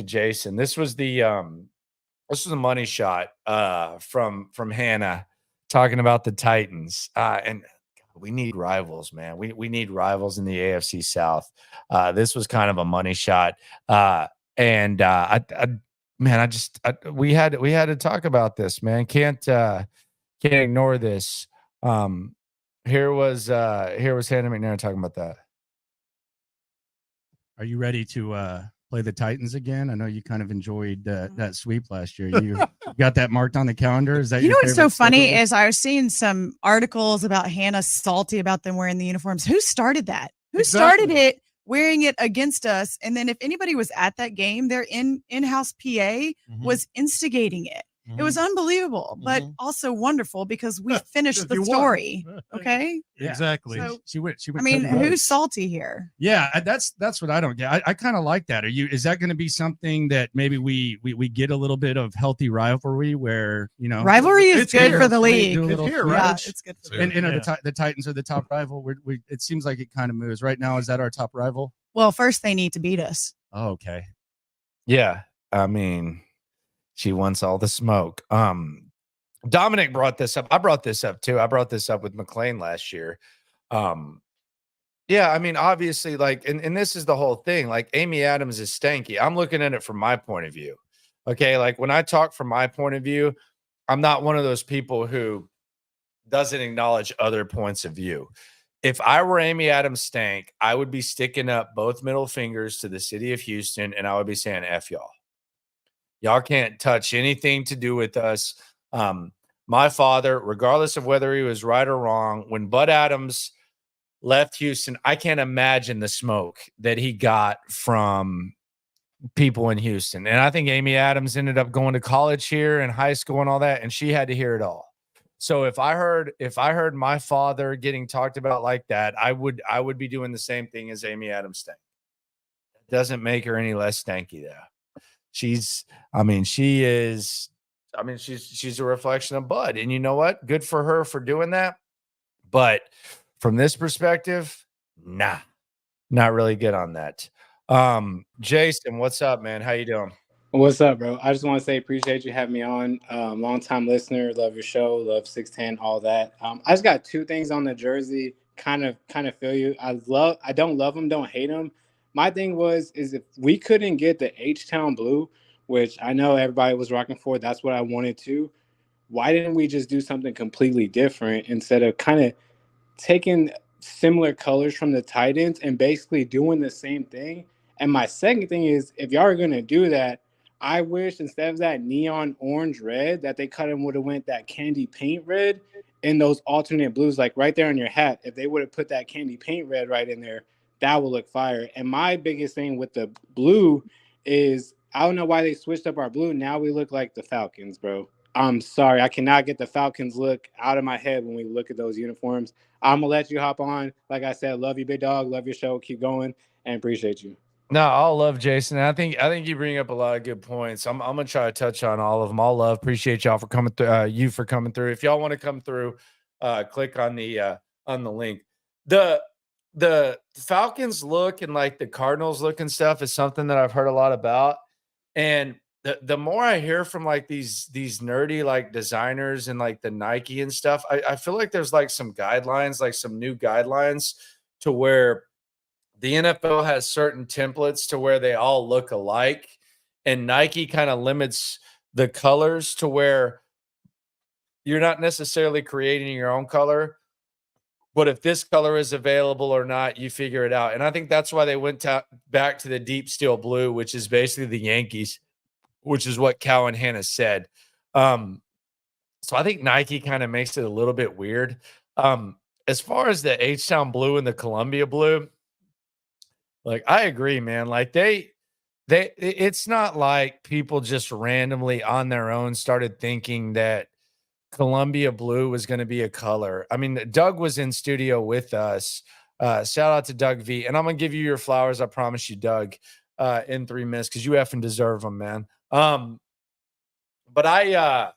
Jason. This was a money shot from Hannah talking about the Titans. And we need rivals, man. We need rivals in the AFC South. This was kind of a money shot. We had to talk about this, man. Can't ignore this. Here was Hannah McNair talking about that. Are you ready to play the Titans again? I know you kind of enjoyed that sweep last year. You got that marked on the calendar. Is that what's so funny is I was seeing some articles about Hannah salty about them wearing the uniforms. Who started that? Who started it wearing it against us? And then if anybody was at that game, their in-house PA was instigating it. It was unbelievable, but also wonderful because we finished the story. Okay. Yeah, exactly. So, she went. I mean, who's salty here? Yeah, that's what I don't get. I kind of like that. Is that going to be something that maybe we get a little bit of healthy rivalry where rivalry is good for the league. It's here, right? right? Yeah, it's good. And the Titans are the top rival. It seems like it kind of moves right now. Is that our top rival? Well, first they need to beat us. Oh, okay. Yeah, I mean, she wants all the smoke. Dominic brought this up. I brought this up too. I brought this up with McLean last year. Yeah, I mean, obviously, like, and this is the whole thing. Like, Amy Adams is stanky. I'm looking at it from my point of view. Okay, like when I talk from my point of view, I'm not one of those people who doesn't acknowledge other points of view. If I were Amy Adams stank, I would be sticking up both middle fingers to the city of Houston, and I would be saying, F y'all. Y'all can't touch anything to do with us. My father, regardless of whether he was right or wrong, when Bud Adams left Houston, I can't imagine the smoke that he got from people in Houston. And I think Amy Adams ended up going to college here and high school and all that, and she had to hear it all. So if I heard my father getting talked about like that, I would be doing the same thing as Amy Adams stank. It doesn't make her any less stanky though. She's a reflection of Bud. And you know what? Good for her for doing that. But from this perspective, nah, not really good on that. Jason, what's up, man? How you doing? What's up, bro? I just want to say appreciate you having me on. Long time listener, love your show, love 610, all that. I just got two things on the jersey. Kind of feel you. I don't love them, don't hate them. My thing is if we couldn't get the H Town blue, which I know everybody was rocking for, that's what I wanted to. Why didn't we just do something completely different instead of kind of taking similar colors from the Titans and basically doing the same thing? And my second thing is, if y'all are gonna do that, I wish instead of that neon orange red that they cut and would have went that candy paint red in those alternate blues, like right there on your hat. If they would have put that candy paint red right in there, that would look fire. And my biggest thing with the blue is I don't know why they switched up our blue. Now we look like the Falcons, bro. I'm sorry, I cannot get the Falcons look out of my head when we look at those uniforms. I'm gonna let you hop on. Like I said, love you, big dog. Love your show. Keep going and appreciate you. No, I'll love Jason. I think you bring up a lot of good points. I'm gonna try to touch on all of them. All love. Appreciate y'all for coming through. You for coming through. If y'all want to come through, click on the link. The Falcons look and like the Cardinals look and stuff is something that I've heard a lot about. And the more I hear from like these nerdy like designers and like the Nike and stuff, I feel like there's like some guidelines, like some new guidelines to where the NFL has certain templates to where they all look alike, and Nike kind of limits the colors to where you're not necessarily creating your own color, but if this color is available or not, you figure it out. And I think that's why they went back to the deep steel blue, which is basically the Yankees, which is what Cal and Hannah said. So I think Nike kind of makes it a little bit weird. As far as the H-Town blue and the Columbia blue, like, I agree, man. Like it's not like people just randomly on their own started thinking that Columbia blue was going to be a color. I mean, Doug was in studio with us. Shout out to Doug V. And I'm going to give you your flowers. I promise you, Doug, in 3 minutes, because you effing deserve them, man. But I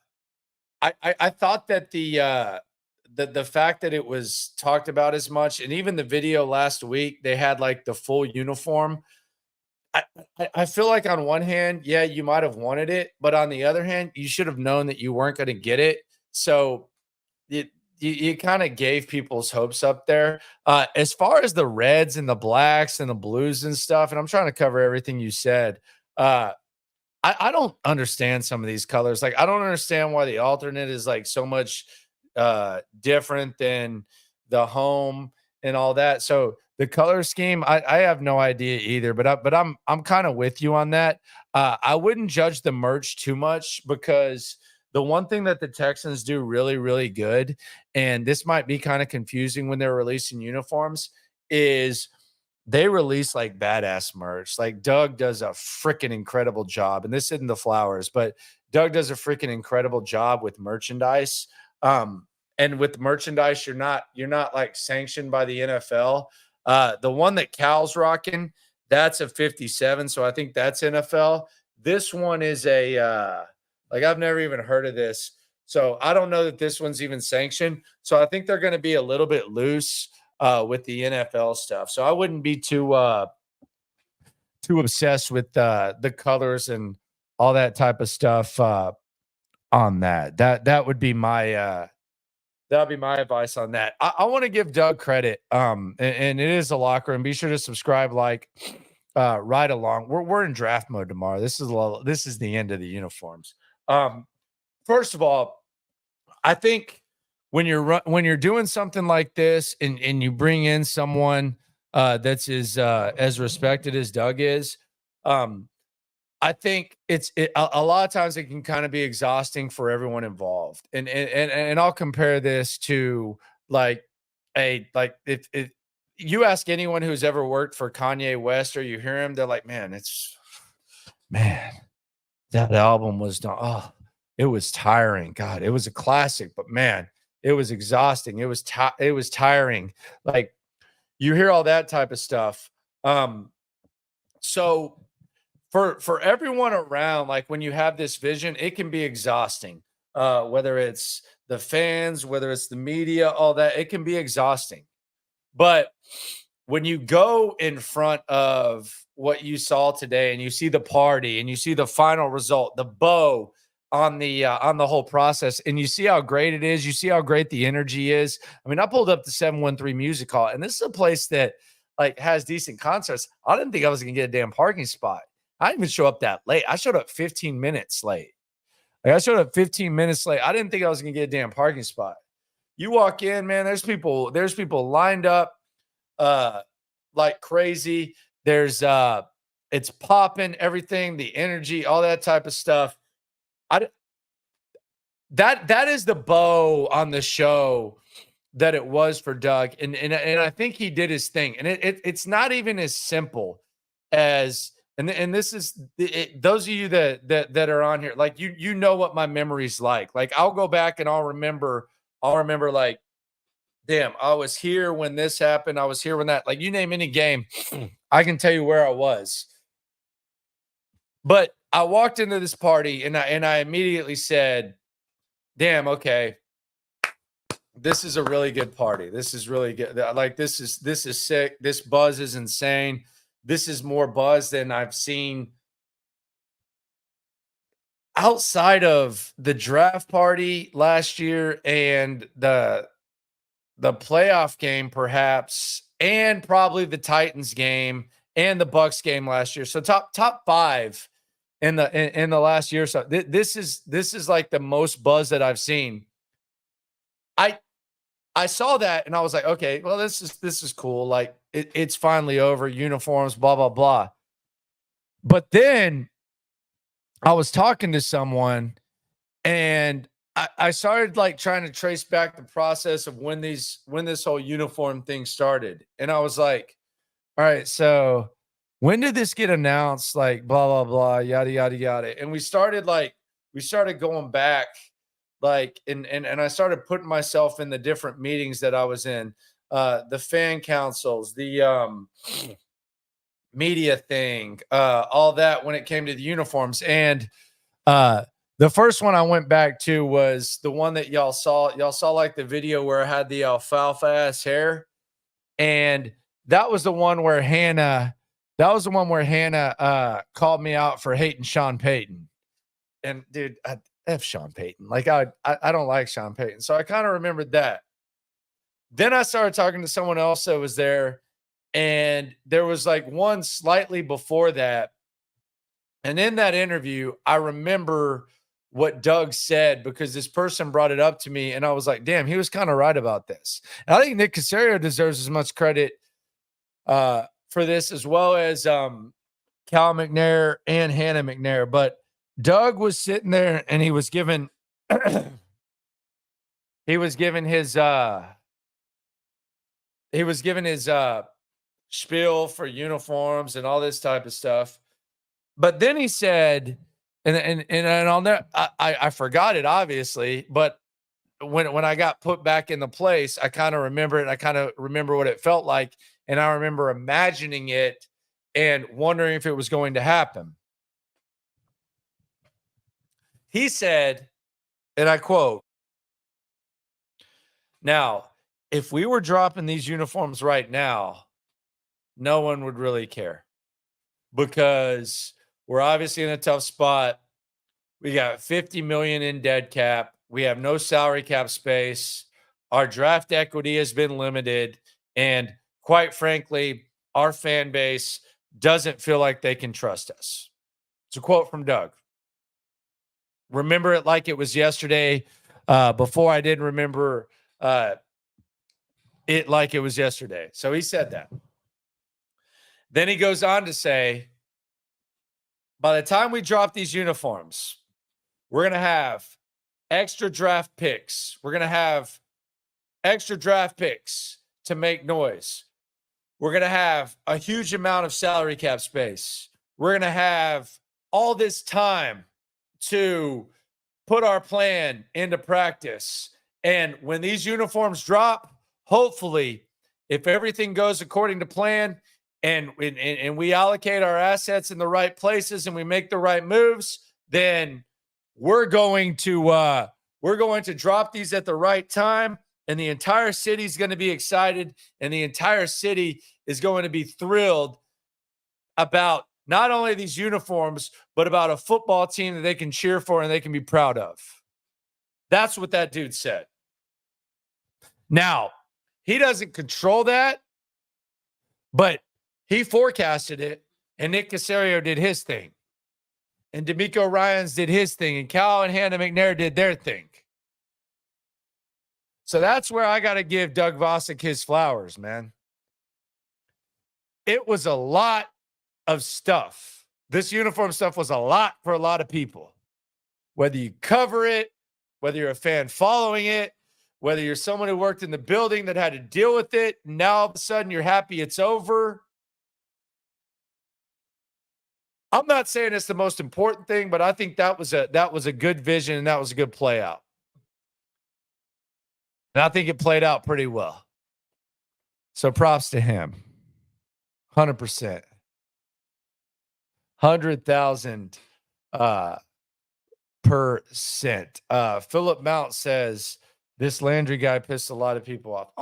thought that the fact that it was talked about as much, and even the video last week, they had like the full uniform. I feel like on one hand, yeah, you might have wanted it, but on the other hand, you should have known that you weren't going to get it. So you kind of gave people's hopes up there. As far as the reds and the blacks and the blues and stuff, and I'm trying to cover everything you said. I don't understand some of these colors. Like, I don't understand why the alternate is like so much different than the home and all that. So the color scheme, I have no idea either, but I'm kind of with you on that. I wouldn't judge the merch too much, because the one thing that the Texans do really, really good, and this might be kind of confusing when they're releasing uniforms, is they release like badass merch. Like, Doug does a freaking incredible job, and this isn't the flowers, but Doug does a freaking incredible job with merchandise. And with merchandise, you're not like sanctioned by the NFL. The one that Cal's rocking, that's a 57, so I think that's NFL. This one is a like, I've never even heard of this, so I don't know that this one's even sanctioned. So I think they're going to be a little bit loose with the NFL stuff. So I wouldn't be too obsessed with the colors and all that type of stuff on that. That would be my advice on that. I want to give Doug credit. And it is a locker, and be sure to subscribe, like, right along. We're in draft mode tomorrow. This is the end of the uniforms. First of all, I think when you're doing something like this, and you bring in someone that's as respected as Doug is, I think a lot of times it can kind of be exhausting for everyone involved. And I'll compare this to like if you ask anyone who's ever worked for Kanye West, or you hear him, they're like, man, that album was done. Oh, it was tiring. God, it was a classic, but man, it was exhausting. It was tiring. Like, you hear all that type of stuff. So for everyone around, like, when you have this vision, it can be exhausting. Whether it's the fans, whether it's the media, all that, it can be exhausting. But when you go in front of what you saw today and you see the party and you see the final result, the bow on the whole process, and you see how great it is, you see how great the energy is. I mean, I pulled up the 713 Music Hall, and this is a place that like has decent concerts. I didn't think I was gonna get a damn parking spot. I didn't even show up that late. I showed up 15 minutes late. Like I showed up 15 minutes late. I didn't think I was gonna get a damn parking spot. You walk in, man, there's people lined up like crazy. There's it's popping, everything, the energy, all that type of stuff. That is the bow on the show that it was for Doug, and I think he did his thing, and it's not even as simple as and this is those of you that are on here, like you know what my memory's like. Like I'll go back and I'll remember like, damn, I was here when this happened. I was here when that, like you name any game, I can tell you where I was. But I walked into this party and I immediately said, damn, okay, this is a really good party. This is really good. Like this is sick. This buzz is insane. This is more buzz than I've seen outside of the draft party last year and the playoff game, perhaps, and probably the Titans game and the Bucks game last year. So top five in the last year or so. This is like the most buzz that I've seen. I saw that and I was like, okay, well, this is cool. Like it's finally over. Uniforms, blah, blah, blah. But then I was talking to someone and I started like trying to trace back the process of when this whole uniform thing started. And I was like, all right, so when did this get announced? Like blah, blah, blah, yada, yada, yada. And we started going back, like, and I started putting myself in the different meetings that I was in, the fan councils, the media thing, all that when it came to the uniforms. And the first one I went back to was the one that y'all saw. Y'all saw like the video where I had the alfalfa ass hair. And that was the one where Hannah called me out for hating Sean Payton. And dude, F Sean Payton. Like I don't like Sean Payton. So I kind of remembered that. Then I started talking to someone else that was there. And there was like one slightly before that. And in that interview, I remember what Doug said because this person brought it up to me. And I was like, damn, he was kind of right about this. And I think Nick Caserio deserves as much credit for this, as well as Cal McNair and Hannah McNair. But Doug was sitting there and he was giving his spiel for uniforms and all this type of stuff. But then he said, and I'll never, I forgot it obviously, but when I got put back in the place, I kind of remember it. I kind of remember what it felt like. And I remember imagining it and wondering if it was going to happen. He said, and I quote, "Now, if we were dropping these uniforms right now, no one would really care because we're obviously in a tough spot. We got 50 million in dead cap. We have no salary cap space. Our draft equity has been limited. And quite frankly, our fan base doesn't feel like they can trust us." It's a quote from Doug. Remember it like it was yesterday. Before I didn't remember it like it was yesterday. So he said that. Then he goes on to say, by the time we drop these uniforms, we're going to have extra draft picks. We're going to have extra draft picks to make noise. We're going to have a huge amount of salary cap space. We're going to have all this time to put our plan into practice. And when these uniforms drop, hopefully, if everything goes according to plan and we allocate our assets in the right places and we make the right moves, then we're going to drop these at the right time and the entire city is going to be excited, and the entire city is going to be thrilled about not only these uniforms, but about a football team that they can cheer for and they can be proud of. That's what that dude said. Now, he doesn't control that, but he forecasted it, and Nick Caserio did his thing, and D'Amico Ryans did his thing, and Cal and Hannah McNair did their thing. So that's where I got to give Doug Vosik his flowers, man. It was a lot of stuff. This uniform stuff was a lot for a lot of people. Whether you cover it, whether you're a fan following it, whether you're someone who worked in the building that had to deal with it, now all of a sudden you're happy it's over. I'm not saying it's the most important thing, but I think that was a good vision and that was a good play out. And I think it played out pretty well. So props to him. 100%. 100,000 percent. Philip Mount says this Landry guy pissed a lot of people off.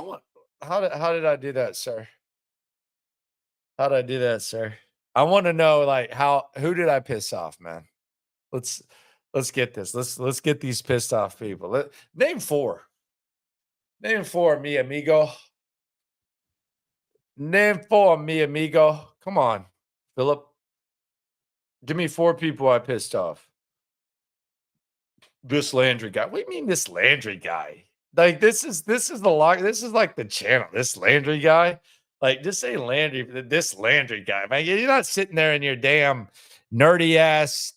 How did I do that, sir? How did I do that, sir? I want to know, like, who did I piss off, man? Let's get this. Let's get these pissed off people. Name four. Name four, mi amigo. Name four, mi amigo. Come on, Philip. Give me four people I pissed off. This Landry guy. What do you mean this Landry guy? Like this is like the channel. This Landry guy. Like just say Landry, this Landry guy. Man, you're not sitting there in your damn nerdy ass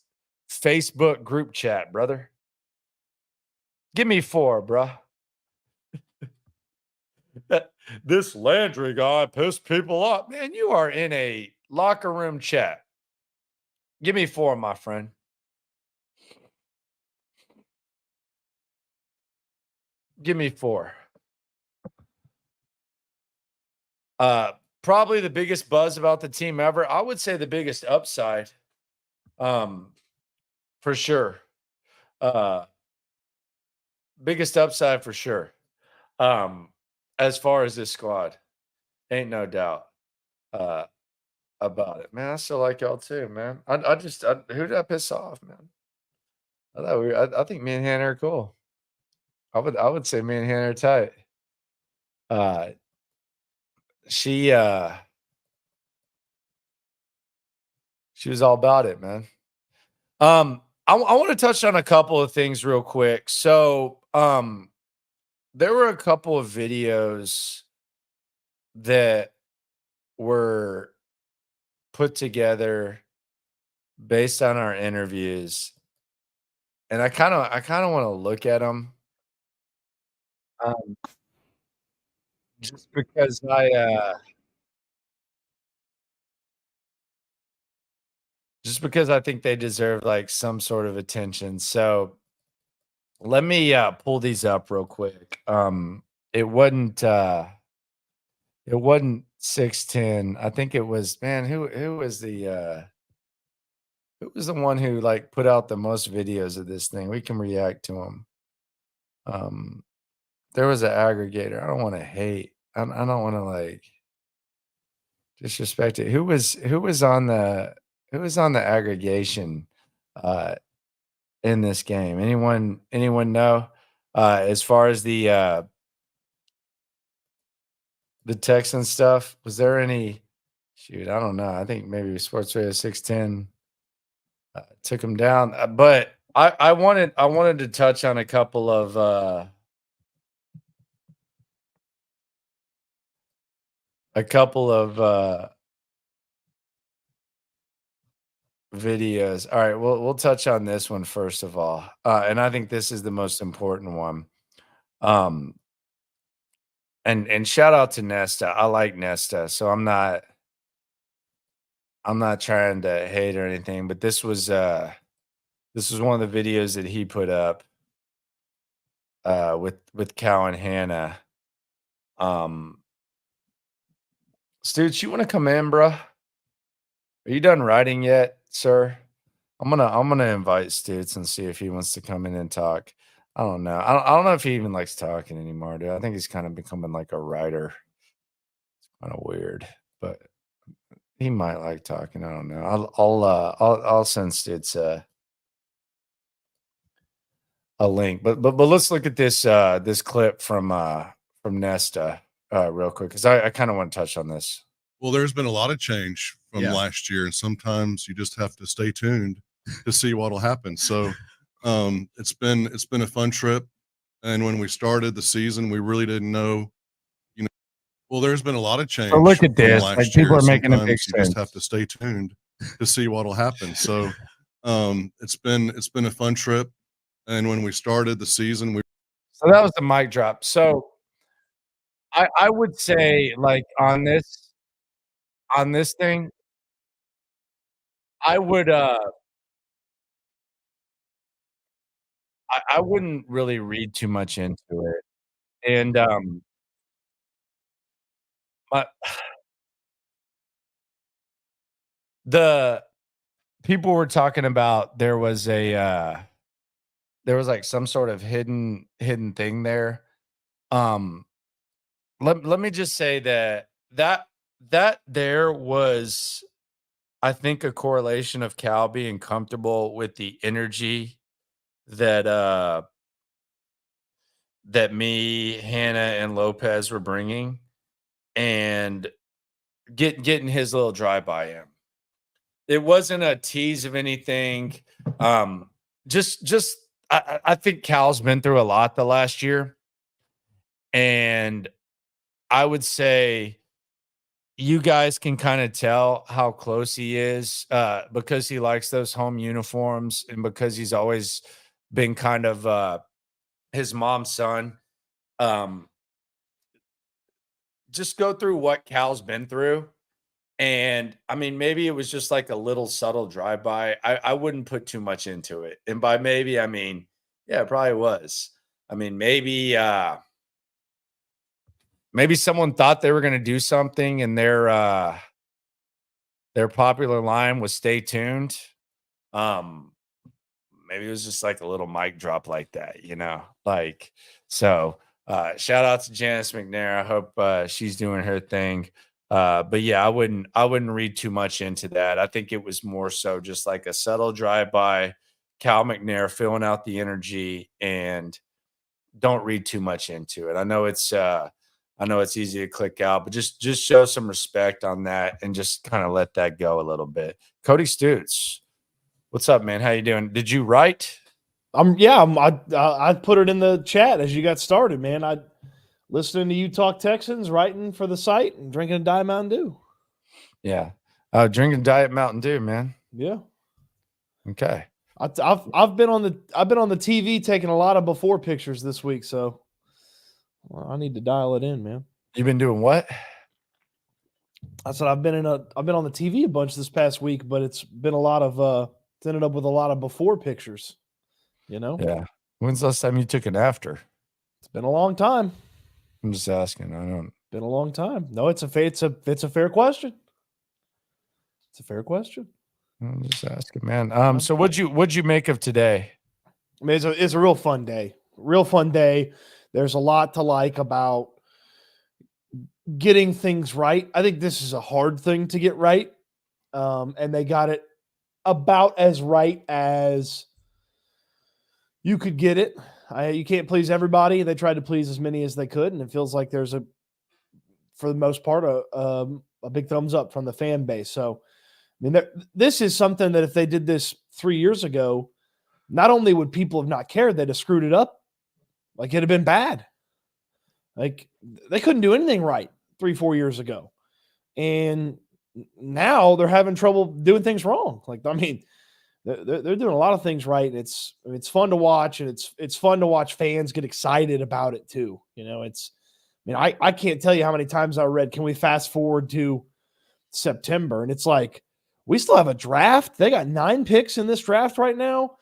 Facebook group chat, brother. Give me four, bro. This Landry guy pissed people off. Man, you are in a locker room chat. Give me four, my friend. Give me four. Probably the biggest buzz about the team ever. I would say the biggest upside. For sure. Biggest upside for sure. As far as this squad, ain't no doubt about it, man. I still like y'all too, man. Who did I piss off, man? I think me and Hannah are cool. I would say me and Hannah are tight. She was all about it, man. I want to touch on a couple of things real quick. So, there were a couple of videos that were put together based on our interviews, and I kind of want to look at them, just because I think they deserve like some sort of attention. So let me pull these up real quick. It wasn't 610. I think it was, man, who was the one who like put out the most videos of this thing? We can react to them. There was an aggregator. I don't want to hate. I don't want to like disrespect it. Who was on the aggregation in this game? Anyone know? As far as the Texans stuff, was there any? Shoot, I don't know. I think maybe Sports Radio 610 took him down. But I wanted to touch on a couple of videos. All right, we'll touch on this one first of all, and I think this is the most important one. And shout out to Nesta. I like Nesta, so I'm not trying to hate or anything, but this was one of the videos that he put up with Cal and Hannah. Stoots, you want to come in, bro? Are you done writing yet, sir? I'm gonna invite Stoots and see if he wants to come in and talk. I don't know. I don't know if he even likes talking anymore, dude. I think he's kind of becoming like a writer. It's kind of weird, but he might like talking. I don't know. I'll send Stitz a link. But let's look at this clip from Nesta real quick, because I kind of want to touch on this. Well, there's been a lot of change from last year, and sometimes you just have to stay tuned to see what'll happen. So it's been a fun trip. And when we started the season, we really didn't know, well, there's been a lot of change. So look at this. Last Like, people year. are making a big Sometimes you sense. just have to stay tuned to see what'll happen. So it's been a fun trip. And when we started the season, So that was the mic drop. So I would say, like, on this thing, I would I wouldn't really read too much into it. And my the people were talking about there was like some sort of hidden thing there. Let me just say that there was, I think, a correlation of Cal being comfortable with the energy that that me, Hannah, and Lopez were bringing, and getting his little drive-by in. It wasn't a tease of anything. Just I think Cal's been through a lot the last year, and I would say you guys can kind of tell how close he is because he likes those home uniforms, and because he's always been kind of his mom's son. Just go through what Cal's been through. And I mean, maybe it was just like a little subtle drive-by. I wouldn't put too much into it. And by maybe, I mean, yeah, it probably was. I mean, maybe someone thought they were going to do something, and their popular line was "Stay tuned." Maybe it was just like a little mic drop like that, like, so shout out to Janice McNair. I hope she's doing her thing. But yeah, I wouldn't read too much into that. I think it was more so just like a subtle drive-by, Cal McNair filling out the energy, and don't read too much into it. I know it's easy to click out, but just show some respect on that and just kind of let that go a little bit. Cody Stoots, what's up, man? How you doing? Did you write? I put it in the chat as you got started, man. I listening to you talk Texans, writing for the site, and drinking a Diet Mountain Dew. Yeah, drinking Diet Mountain Dew, man. Yeah. Okay. I've been on the TV taking a lot of before pictures this week, so I need to dial it in, man. You've been doing what? I said I've been on the TV a bunch this past week, but it's been a lot of it's ended up with a lot of before pictures. Yeah. When's the last time you took an after? It's been a long time. I'm just asking. Been a long time. No, it's a fair question. It's a fair question. I'm just asking, man. So what'd you make of today? I mean, it's a real fun day. Real fun day. There's a lot to like about getting things right. I think this is a hard thing to get right. And they got it about as right as you could get it. You can't please everybody. They tried to please as many as they could, and it feels like there's for the most part, a big thumbs up from the fan base. So, I mean, this is something that if they did this 3 years ago, not only would people have not cared, they'd have screwed it up. Like, it'd have been bad. Like, they couldn't do anything right 3-4 years ago. And now they're having trouble doing things wrong. Like, I mean, they're doing a lot of things right. And it's fun to watch, and it's fun to watch fans get excited about it too. I can't tell you how many times I read, can we fast forward to September? And it's like, we still have a draft. They got 9 picks in this draft right now.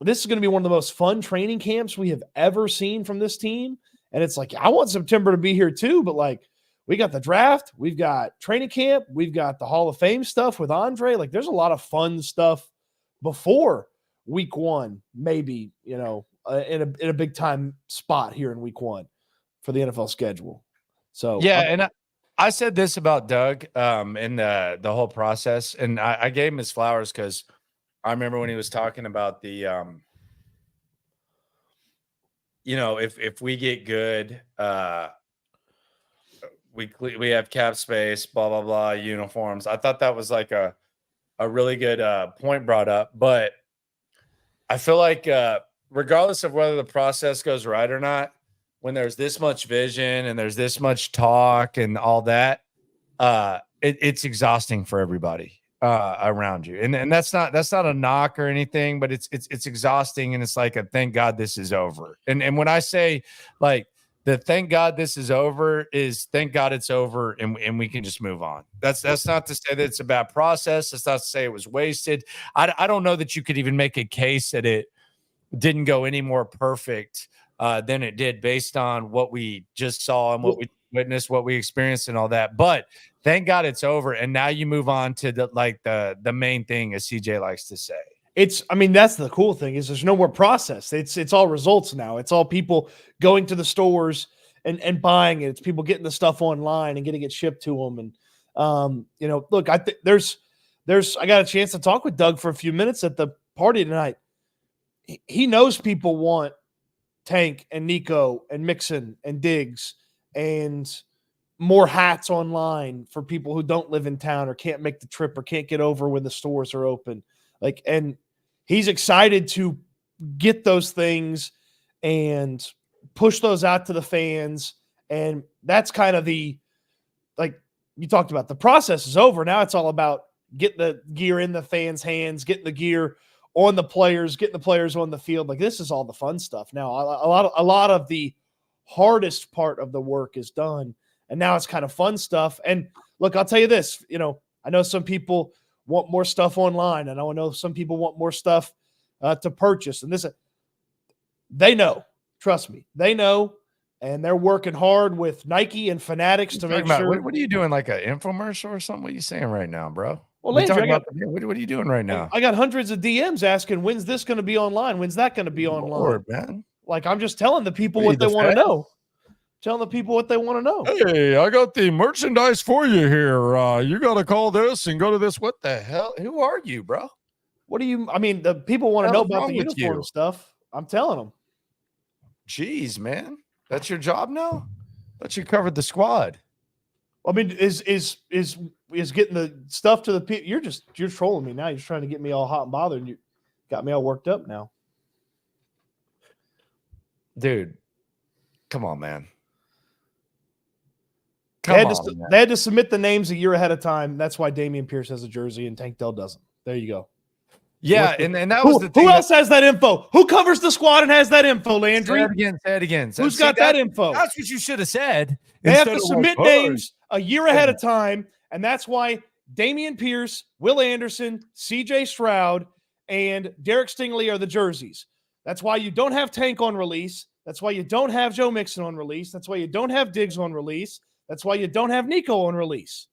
This is going to be one of the most fun training camps we have ever seen from this team. And it's like, I want September to be here too, but like, we got the draft, we've got training camp, we've got the Hall of Fame stuff with Andre. Like, there's a lot of fun stuff before week 1, maybe, in a big time spot here in week 1 for the NFL schedule. So yeah, and I said this about Doug in the whole process, and I gave him his flowers because I remember when he was talking about the if we get good, we have cap space, blah blah blah, uniforms. I thought that was like a really good point brought up, but I feel like regardless of whether the process goes right or not, when there's this much vision and there's this much talk and all that, it's exhausting for everybody around you. And that's not a knock or anything, but it's exhausting. And it's like thank God this is over. And when I say like the thank God this is over is thank God it's over and we can just move on. That's not to say that it's a bad process. That's not to say it was wasted. I don't know that you could even make a case that it didn't go any more perfect than it did based on what we just saw and what we witnessed, what we experienced and all that. But thank God it's over. And now you move on to the main thing, as CJ likes to say. That's the cool thing is there's no more process. It's all results now. It's all people going to the stores and buying it. It's people getting the stuff online and getting it shipped to them. And, look, I think I got a chance to talk with Doug for a few minutes at the party tonight. He knows people want Tank and Nico and Mixon and Diggs and more hats online for people who don't live in town or can't make the trip or can't get over when the stores are open. And he's excited to get those things and push those out to the fans. And that's kind of you talked about, the process is over. Now it's all about getting the gear in the fans' hands, getting the gear on the players, getting the players on the field. Like, this is all the fun stuff. Now, a lot of the hardest part of the work is done. And now it's kind of fun stuff. And look, I'll tell you this, I know some people want more stuff online, and I know some people want more stuff to purchase. And they know, trust me, they know, and they're working hard with Nike and Fanatics to make sure. What are you doing, like an infomercial or something? What are you saying right now, bro? Well, Landry, what are you doing right now? I got hundreds of DMs asking, when's this going to be online? When's that going to be online? Lord, man. Like, I'm just telling the people what they want to know. Telling the people what they want to know. Hey, I got the merchandise for you here. You got to call this and go to this. What the hell? Who are you, bro? What do you? The people want to know about the uniform stuff. I'm telling them. Jeez, man, that's your job now. Thought you covered the squad. Is getting the stuff to the people? You're trolling me now. You're trying to get me all hot and bothered. And you got me all worked up now, dude. Come on, man. They had to submit the names a year ahead of time. That's why Dameon Pierce has a jersey and Tank Dell doesn't. There you go. Yeah, and that was the thing. Who else has that info? Who covers the squad and has that info, Landry? Say it again. Who's got that info? That's what you should have said. They have to submit names a year ahead of time, and that's why Dameon Pierce, Will Anderson, CJ Stroud, and Derek Stingley are the jerseys. That's why you don't have Tank on release. That's why you don't have Joe Mixon on release. That's why you don't have Diggs on release. That's why you don't have Nico on release.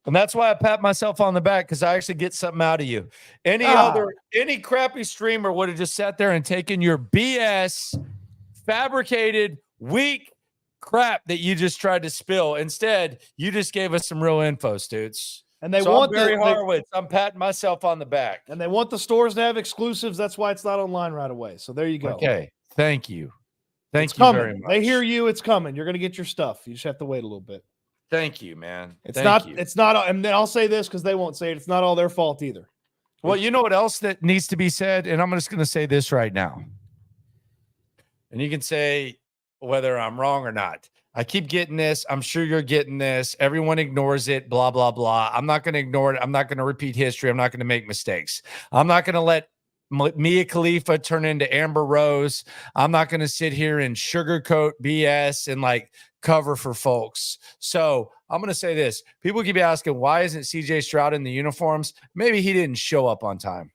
And that's why I pat myself on the back, because I actually get something out of you. Any crappy streamer would have just sat there and taken your BS, fabricated, weak crap that you just tried to spill. Instead, you just gave us some real info, Stoots. And they want Barry Horowitz. I'm patting myself on the back. And they want the stores to have exclusives. That's why it's not online right away. So there you go. Okay. Thank you. Thank you coming. very much. They hear you. It's coming. You're going to get your stuff. You just have to wait a little bit. Thank you, man. It's not. And then I'll say this because they won't say it. It's not all their fault either. Well, you know what else that needs to be said? And I'm just going to say this right now. And you can say whether I'm wrong or not. I keep getting this. I'm sure you're getting this. Everyone ignores it, blah, blah, blah. I'm not going to ignore it. I'm not going to repeat history. I'm not going to make mistakes. I'm not going to let Mia Khalifa turn into Amber Rose. I'm not going to sit here and sugarcoat BS and like cover for folks. So I'm going to say this. People keep asking, why isn't CJ Stroud in the uniforms? Maybe he didn't show up on time.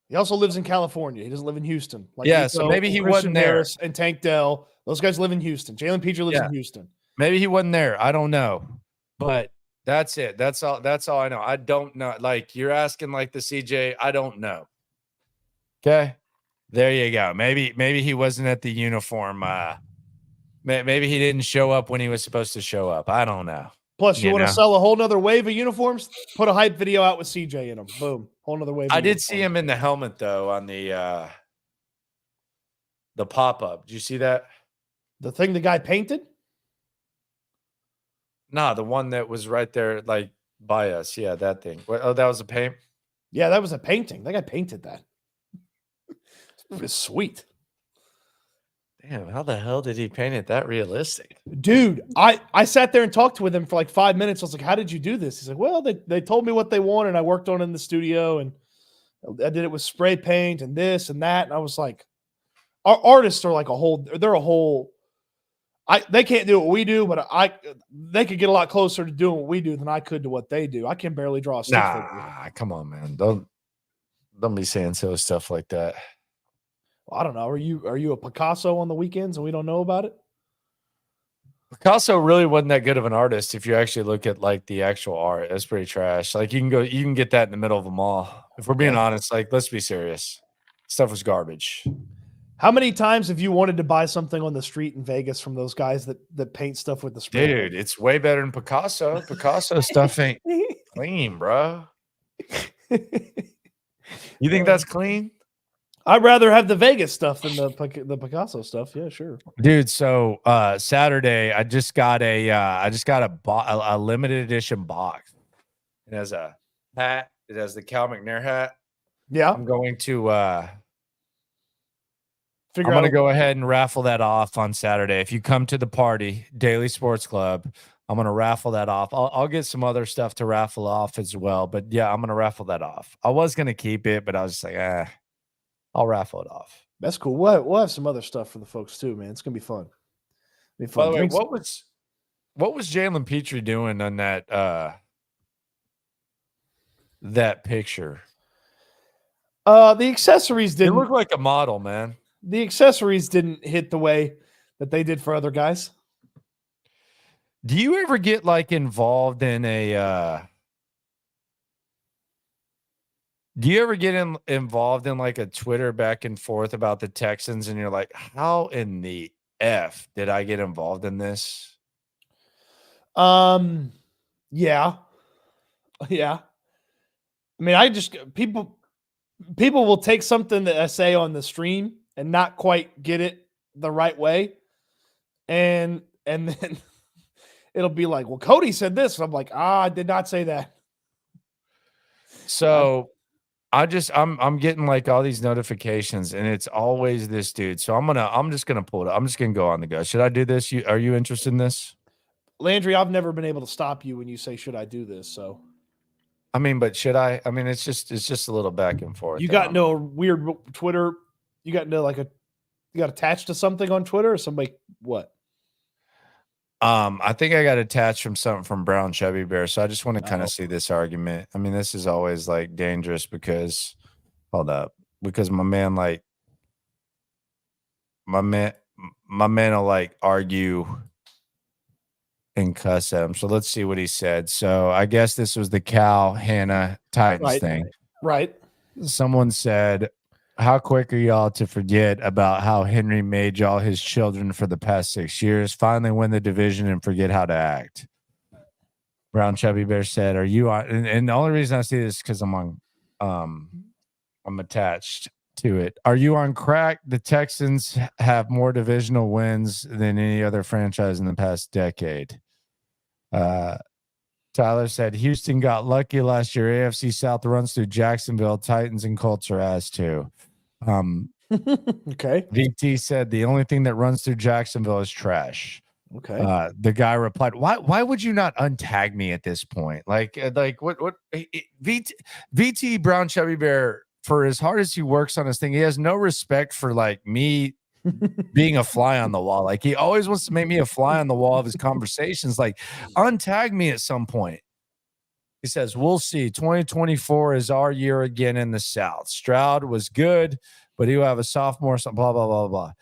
He also lives in California. He doesn't live in Houston. So maybe he wasn't there. Harris and Tank Dell. Those guys live in Houston. Jaylen Pitre lives in Houston. Maybe he wasn't there. I don't know. But that's it. That's all I know. I don't know. Like, you're asking like the CJ. I don't know. Okay. There you go. Maybe he wasn't at the uniform. Maybe he didn't show up when he was supposed to show up. I don't know. Plus, you want to know? sell a whole nother wave of uniforms? Put a hype video out with CJ in them. Boom. Whole nother wave. I did see him in the helmet though on the pop-up. Did you see that? The thing the guy painted? No, the one that was right there, like by us. Yeah, that thing. Oh, that was a paint. Yeah, that was a painting. That guy painted that. It was sweet. Damn, how the hell did he paint it that realistic? Dude, I sat there and talked with him for like 5 minutes. I was like, how did you do this? He's like, well, they told me what they wanted. And I worked on it in the studio and I did it with spray paint and this and that. And I was like, our artists are like they can't do what we do, but they could get a lot closer to doing what we do than I could to what they do. I can barely draw a stick figure. Nah, come on, man. Don't be saying silly stuff like that. Well, I don't know. Are you a Picasso on the weekends and we don't know about it? Picasso really wasn't that good of an artist. If you actually look at like the actual art, it's pretty trash. Like you can get that in the middle of a mall. If we're being honest, like let's be serious. Stuff was garbage. How many times have you wanted to buy something on the street in Vegas from those guys that paint stuff with the spray? Dude, it's way better than Picasso. Picasso stuff ain't clean, bro. You think that's clean? I'd rather have the Vegas stuff than the Picasso stuff. Yeah, sure. Dude, so Saturday I just got a limited edition box. It has a hat. It has the Cal McNair hat. Yeah. I'm going to go ahead and raffle that off on Saturday. If you come to the party, Daily Sports Club, I'm going to raffle that off. I'll get some other stuff to raffle off as well. But yeah, I'm going to raffle that off. I was going to keep it, but I was just like, I'll raffle it off. That's cool. We'll have some other stuff for the folks too, man. It's gonna be fun. By the way, what was Jaylen Pitre doing on that picture? The accessories didn't look like a model, man. The accessories didn't hit the way that they did for other guys. Do you ever get like involved in Do you ever get involved in like a Twitter back and forth about the Texans and you're like, how in the F did I get involved in this? Yeah. Yeah. I mean, people will take something that I say on the stream and not quite get it the right way. And then it'll be like, well, Cody said this. And I'm like, I did not say that. So I'm getting like all these notifications and it's always this dude. So I'm just gonna pull it up. I'm just gonna go on the go. Should I do this? Are you interested in this? Landry, I've never been able to stop you when you say, should I do this? So I mean, but should I? I mean, it's just a little back and forth. You got no weird Twitter. You got attached to something on Twitter or somebody what? I think I got attached from something from Brown Chubby Bear. So I just want to kind of see this argument. I mean, this is always like dangerous because because my man will like argue and cuss at him. So let's see what he said. So I guess this was the Cal Hannah Titans thing. Right. Someone said, how quick are y'all to forget about how Henry made y'all his children for the past 6 years? Finally win the division and forget how to act. Brown Chubby Bear said, are you on? And the only reason I see this is because I'm attached to it. Are you on crack? The Texans have more divisional wins than any other franchise in the past decade. Tyler said, Houston got lucky last year. AFC South runs through Jacksonville. Titans and Colts are ass too. Okay. VT said, the only thing that runs through Jacksonville is trash. Okay. The guy replied, why would you not untag me at this point? Like what VT Brown Chubby Bear, for as hard as he works on his thing, he has no respect for like me being a fly on the wall. Like he always wants to make me a fly on the wall of his conversations. Like untag me at some point. He says, we'll see. 2024 is our year again in the South. Stroud was good, but he'll have a sophomore, blah, blah, blah, blah.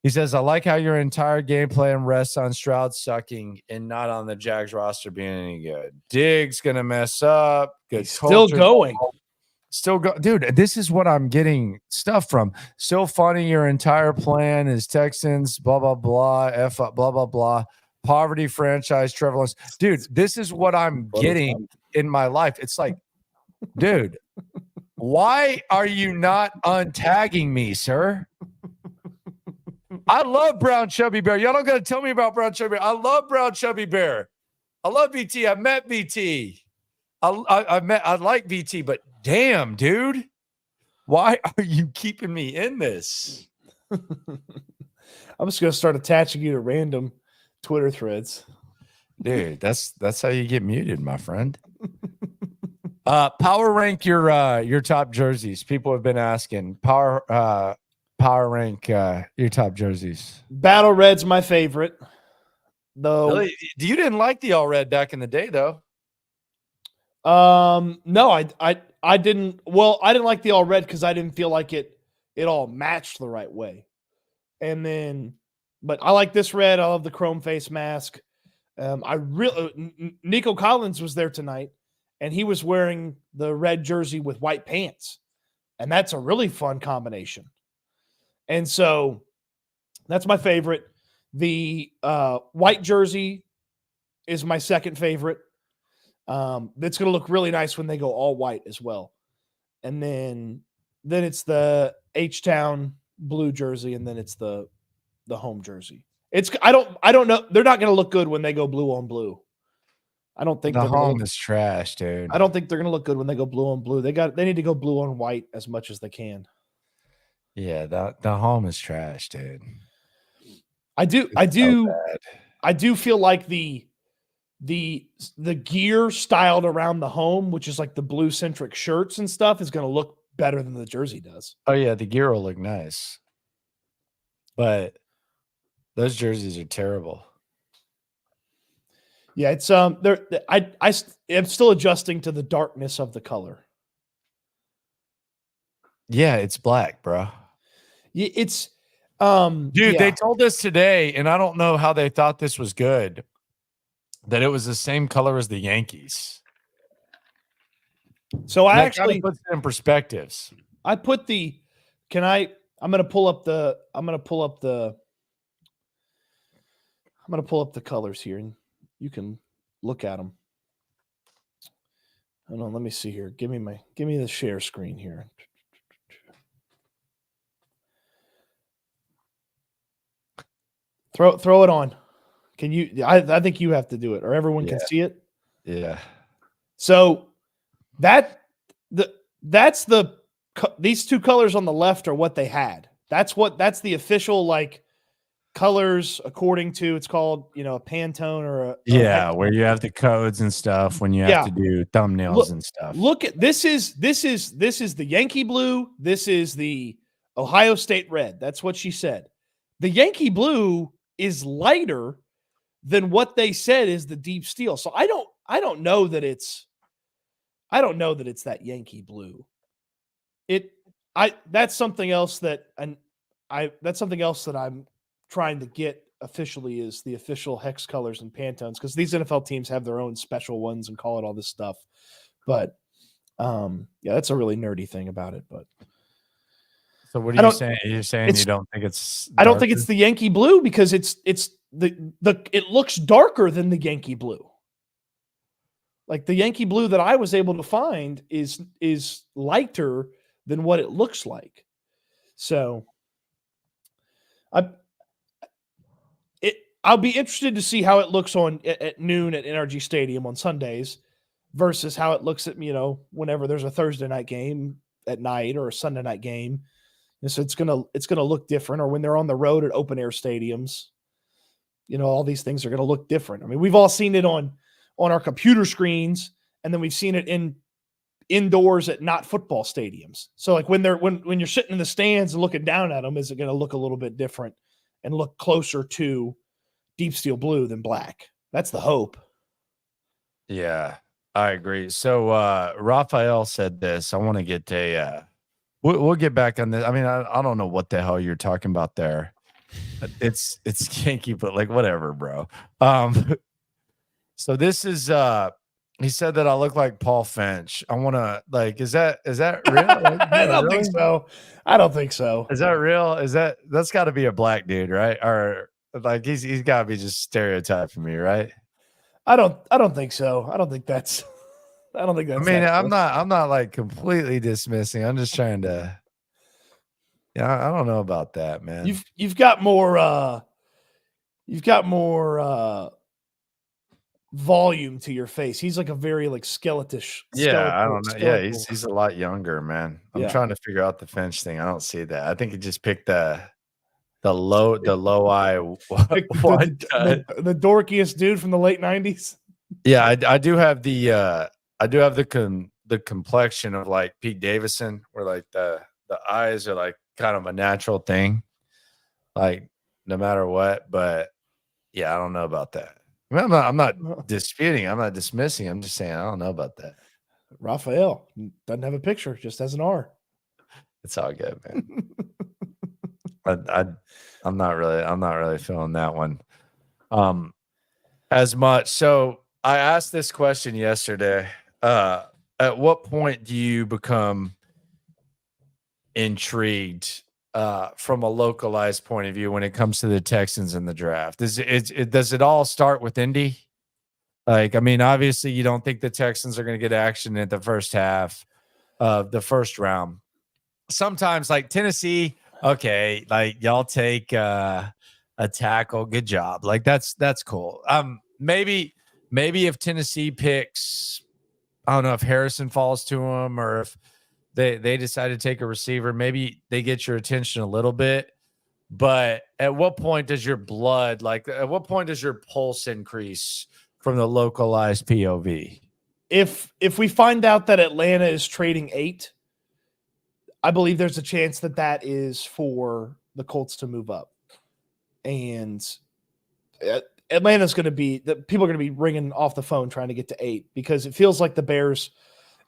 He says, I like how your entire game plan rests on Stroud sucking and not on the Jags roster being any good. Diggs going to mess up. Good. Still going. Still go, dude. This is what I'm getting stuff from. So funny. Your entire plan is Texans, blah, blah, blah, F up, blah, blah, blah. Poverty franchise, Trevor Lawrence. Dude, this is what I'm getting in my life. It's like, dude, why are you not untagging me, sir? I love Brown Chubby Bear. Y'all don't got to tell me about Brown Chubby Bear. I love Brown Chubby Bear. I love BT. I met BT. I like BT, but damn, dude, why are you keeping me in this? I'm just gonna start attaching you to random Twitter threads. Dude, that's how you get muted, my friend. Power rank your top jerseys. People have been asking. Power rank your top jerseys. Battle Red's my favorite. Though Really? You didn't like the all red back in the day, though. No, I didn't. Well, I didn't like the all red because I didn't feel like it all matched the right way. And then, but I like this red. I love the chrome face mask. Nico Collins was there tonight, and he was wearing the red jersey with white pants, and that's a really fun combination. And so, that's my favorite. The white jersey is my second favorite. It's going to look really nice when they go all white as well. And then it's the H-Town blue jersey, and then it's the home jersey. I don't know. They're not going to look good when they go blue on blue. I don't think the home is trash, dude. I don't think they're going to look good when they go blue on blue. They need to go blue on white as much as they can. Yeah, the home is trash, dude. I do feel like the gear styled around the home, which is like the blue centric shirts and stuff, is going to look better than the jersey does. Oh yeah, the gear will look nice, but those jerseys are terrible. Yeah, it's I'm still adjusting to the darkness of the color. Yeah, it's black, bro. Yeah, it's dude. yeah. They told us today, and I don't know how they thought this was good, that it was the same color as the Yankees. So I actually put it in perspectives. I put the. I'm going to pull up the colors here, and you can look at them. Hold on, let me see here. Give me the share screen here. Throw it on. Can you? I think you have to do it, or everyone can see it. Yeah. So these two colors on the left are what they had. That's the official colors according to, it's called, a Pantone or a where you have the codes and stuff when you have to do thumbnails and stuff. Look at this is the Yankee blue. This is the Ohio State red. That's what she said. The Yankee blue is lighter than what they said is the deep steel. So I don't know that it's that Yankee blue. That's something else that I'm trying to get officially, is the official hex colors and Pantones, because these NFL teams have their own special ones and call it all this stuff. But that's a really nerdy thing about it. But so what are you saying? You're saying you don't think it's darker? I don't think it's the Yankee blue, because it looks darker than the Yankee blue. Like the Yankee blue that I was able to find is lighter than what it looks like. So I'll be interested to see how it looks at noon at NRG Stadium on Sundays versus how it looks at, whenever there's a Thursday night game at night or a Sunday night game. And so it's gonna look different, or when they're on the road at open air stadiums, all these things are gonna look different. I mean, we've all seen it on our computer screens, and then we've seen it indoors at not football stadiums. So like when you're sitting in the stands and looking down at them, is it going to look a little bit different and look closer to deep steel blue than black? That's the hope. Yeah, I agree. So Raphael said this. I want to get we'll get back on this. I mean, I don't know what the hell you're talking about there. It's Yankee, but whatever, bro. So this is He said that I look like Paul Finch. I want to like, is that real? Like, I yeah, don't think really? so. I don't think so. Is that real? That's got to be a black dude, right? Or like he's got to be just stereotyping me, right? I don't think so. I don't think that's. I don't think I that's. mean, that I'm close. not like completely dismissing. I'm just trying to. Yeah, I don't know about that, man. You've got more. You've got more volume to your face. He's like a very like skeletish. Yeah, I don't know. Yeah, skeletal. he's a lot younger, man. I'm Yeah. trying to figure out the Finch thing. I don't see that. I think he just picked the low eye Like wide cut. the dorkiest dude from the late 90s. Yeah, I do have the the complexion of like Pete Davidson, where like the eyes are like kind of a natural thing, like no matter what. But yeah, I don't know about that. I mean, I'm not disputing. I'm not dismissing. I'm just saying I don't know about that. Raphael doesn't have a picture, just has an R. It's all good, man. I'm not really feeling that one as much. So I asked this question yesterday. At what point do you become intrigued from a localized point of view when it comes to the Texans in the draft? Does it all start with Indy? Like, I mean, obviously you don't think the Texans are going to get action at the first half of the first round. Sometimes like Tennessee, okay, like y'all take a tackle, good job. Like that's cool. Maybe if Tennessee picks, I don't know if Harrison falls to them or if they decide to take a receiver, maybe they get your attention a little bit. But at what point does your blood, like at what point does your pulse increase from the localized POV? If we find out that Atlanta is trading 8, I believe there's a chance that is for the Colts to move up. And Atlanta's going to be, people are going to be ringing off the phone trying to get to 8 because it feels like the Bears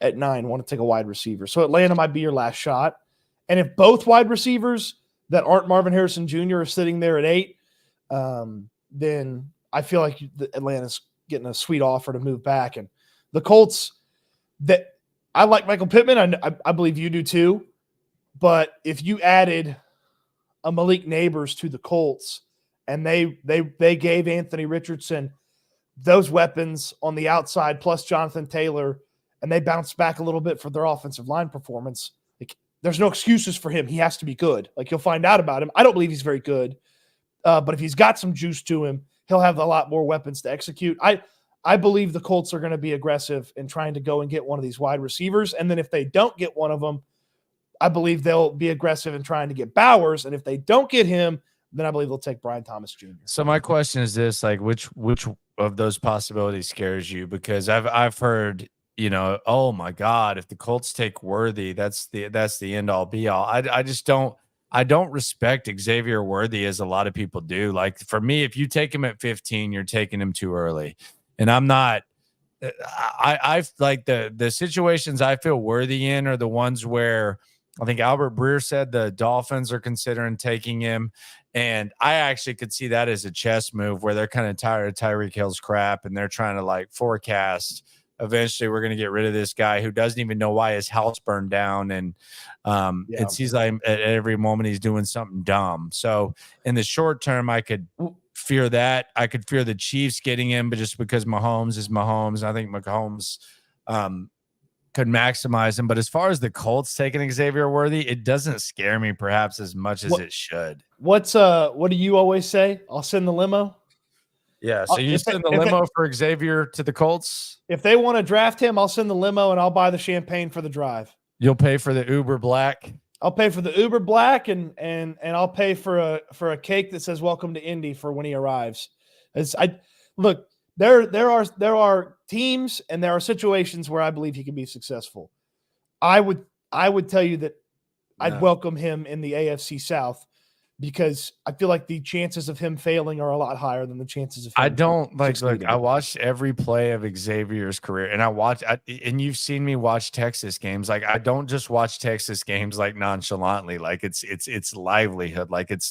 at 9 want to take a wide receiver. So Atlanta might be your last shot. And if both wide receivers that aren't Marvin Harrison Jr. are sitting there at 8, then I feel like Atlanta's getting a sweet offer to move back. And the Colts, that I like Michael Pittman. I believe you do too. But if you added a Malik Neighbors to the Colts and they gave Anthony Richardson those weapons on the outside plus Jonathan Taylor, and they bounced back a little bit for their offensive line performance, like there's no excuses for him. He has to be good. Like you'll find out about him. I don't believe he's very good, but if he's got some juice to him, he'll have a lot more weapons to execute. I believe the Colts are going to be aggressive in trying to go and get one of these wide receivers. And then if they don't get one of them, I believe they'll be aggressive in trying to get Bowers. And if they don't get him, then I believe they'll take Brian Thomas Jr. So my question is this, like which of those possibilities scares you? Because I've heard, you know, oh my God, if the Colts take Worthy, that's the end all be all. I just don't respect Xavier Worthy as a lot of people do. Like for me, if you take him at 15, you're taking him too early. And I'm not, I've like the situations I feel Worthy in are the ones where I think Albert Breer said the Dolphins are considering taking him. And I actually could see that as a chess move where they're kind of tired of Tyreek Hill's crap and they're trying to like forecast eventually we're going to get rid of this guy who doesn't even know why his house burned down. And it seems like at every moment he's doing something dumb. So in the short term, I could fear that. I could fear the Chiefs getting him, but just because Mahomes is Mahomes, I think Mahomes could maximize him. But as far as the Colts taking Xavier Worthy, it doesn't scare me perhaps as much as it should. What do you always say? I'll send the limo. Yeah, so you send the limo for Xavier to the Colts? If they want to draft him, I'll send the limo and I'll buy the champagne for the drive. You'll pay for the Uber Black? I'll pay for the Uber Black and I'll pay for a cake that says "Welcome to Indy" for when he arrives. Look, there are teams and there are situations where I believe he can be successful. I would tell you that I'd welcome him in the AFC South because I feel like the chances of him failing are a lot higher than the chances of him I don't like. Look, succeeding. I watched every play of Xavier's career, and and you've seen me watch Texas games. Like I don't just watch Texas games like nonchalantly. Like it's livelihood. Like it's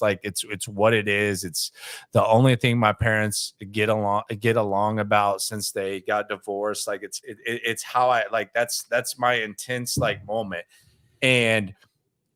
what it is. It's the only thing my parents get along about since they got divorced. Like it's how I like. That's my intense like moment, and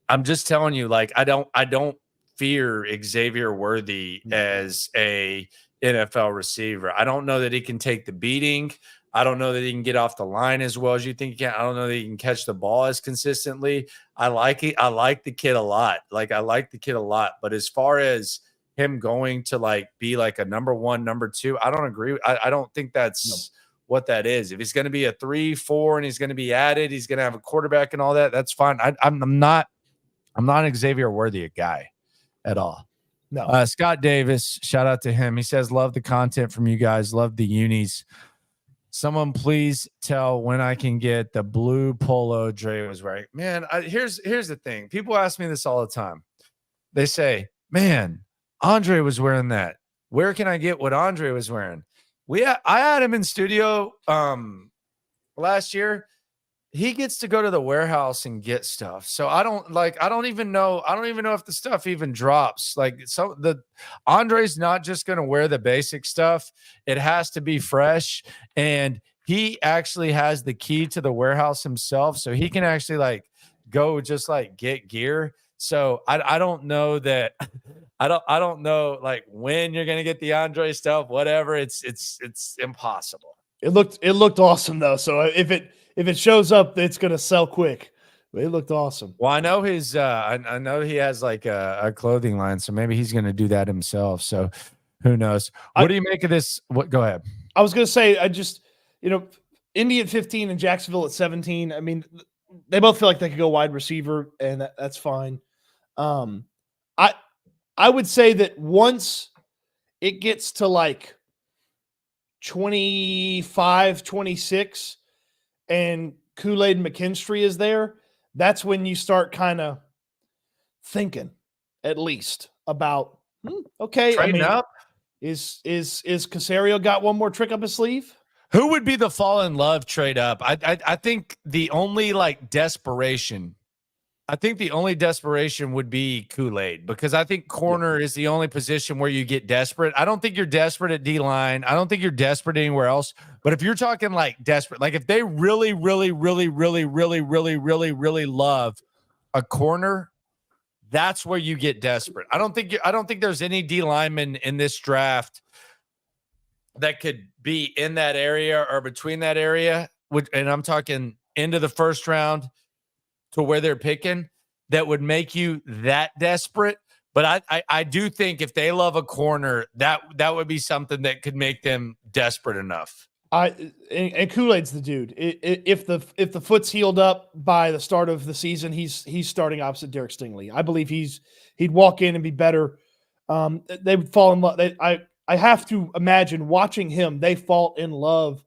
I'm just telling you, like I don't fear Xavier Worthy as a NFL receiver. I don't know that he can take the beating. I don't know that he can get off the line as well as you think he can. I don't know that he can catch the ball as consistently. I like it. I like the kid a lot. Like I like the kid a lot. But as far as him going to like be like a number one, number two, I don't agree. I don't think that's what that is. If he's going to be a 3-4 and he's going to be added, he's going to have a quarterback and all that. That's fine. I'm not Xavier Worthy a guy at all. No. Scott Davis, shout out to him. He says, love the content from you guys. Love the unis. Someone please tell when I can get the blue polo Dre was wearing. Man, here's the thing. People ask me this all the time. They say, man, Andre was wearing that. Where can I get what Andre was wearing? I had him in studio last year. He gets to go to the warehouse and get stuff. So I don't even know if the stuff even drops. Like Andre's not just going to wear the basic stuff. It has to be fresh. And he actually has the key to the warehouse himself. So he can actually like go just like get gear. So I don't know that I don't know like when you're going to get the Andre stuff, whatever. It's impossible. It looked awesome though. So if it shows up, it's gonna sell quick. But it looked awesome. Well, I know his. I know he has like a clothing line, so maybe he's gonna do that himself. So who knows? What do you make of this? What? Go ahead. I was gonna say, Indy at 15 and Jacksonville at 17. I mean, they both feel like they could go wide receiver, and that's fine. I would say that once it gets to like 25, 26, and Kool-Aid and McKinstry is there, that's when you start kind of thinking, at least, about okay. Trading up. Is Casario got one more trick up his sleeve? Who would be the fall in love trade up? I think the only like desperation. I think the only desperation would be Kool-Aid, because I think corner is the only position where you get desperate. I don't think you're desperate at D-line. I don't think you're desperate anywhere else. But if you're talking like desperate, like if they really, really, really, really, really, really, really, really love a corner, that's where you get desperate. I don't think there's any D lineman in this draft that could be in that area or between that area. And I'm talking into the first round to where they're picking, that would make you that desperate. But I do think if they love a corner, that would be something that could make them desperate enough. And Kool-Aid's the dude. If the foot's healed up by the start of the season, he's starting opposite Derek Stingley. I believe he'd walk in and be better. They would fall in love. I have to imagine watching him, they fall in love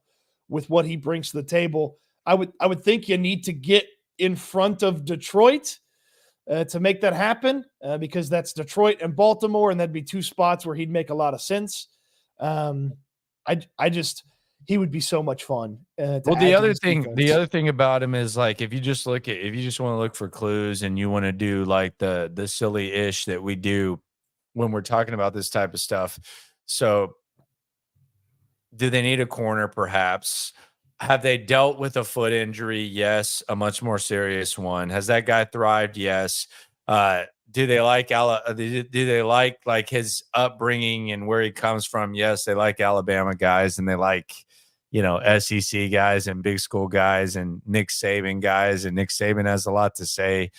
with what he brings to the table. I would think you need to get in front of Detroit to make that happen, because that's Detroit and Baltimore, and that'd be two spots where he'd make a lot of sense. He would be so much fun. Well, the other thing about him is like, if you just want to look for clues and you want to do like the silly ish that we do when we're talking about this type of stuff. So do they need a corner? Perhaps. Have they dealt with a foot injury? Yes. A much more serious one. Has that guy thrived? Yes. Do they like like his upbringing and where he comes from? Yes. They like Alabama guys, and they like, SEC guys and big school guys and Nick Saban guys. And Nick Saban has a lot to say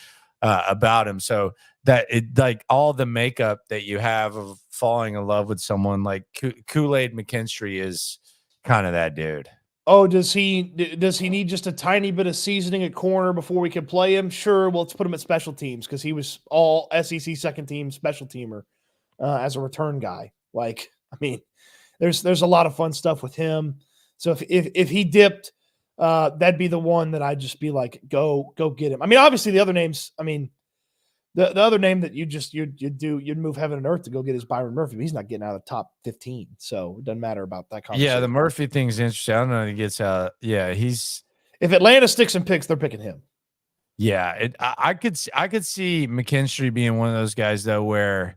about him. So that it, like all the makeup that you have of falling in love with someone like Kool-Aid McKinstry is kind of that dude. Oh, does he need just a tiny bit of seasoning at corner before we can play him? Sure. Well, let's put him at special teams, because he was all SEC second team special teamer as a return guy. Like, I mean, there's a lot of fun stuff with him. So if he dipped, that'd be the one that I'd just be like, go get him. I mean, obviously the other names, I mean, The other name that you'd move heaven and earth to go get is Byron Murphy. But he's not getting out of the top 15, so it doesn't matter about that conversation. Yeah, the Murphy thing's interesting. I don't know if he gets out. Yeah, he's if Atlanta sticks and picks, they're picking him. Yeah, I could see McKinstry being one of those guys though, where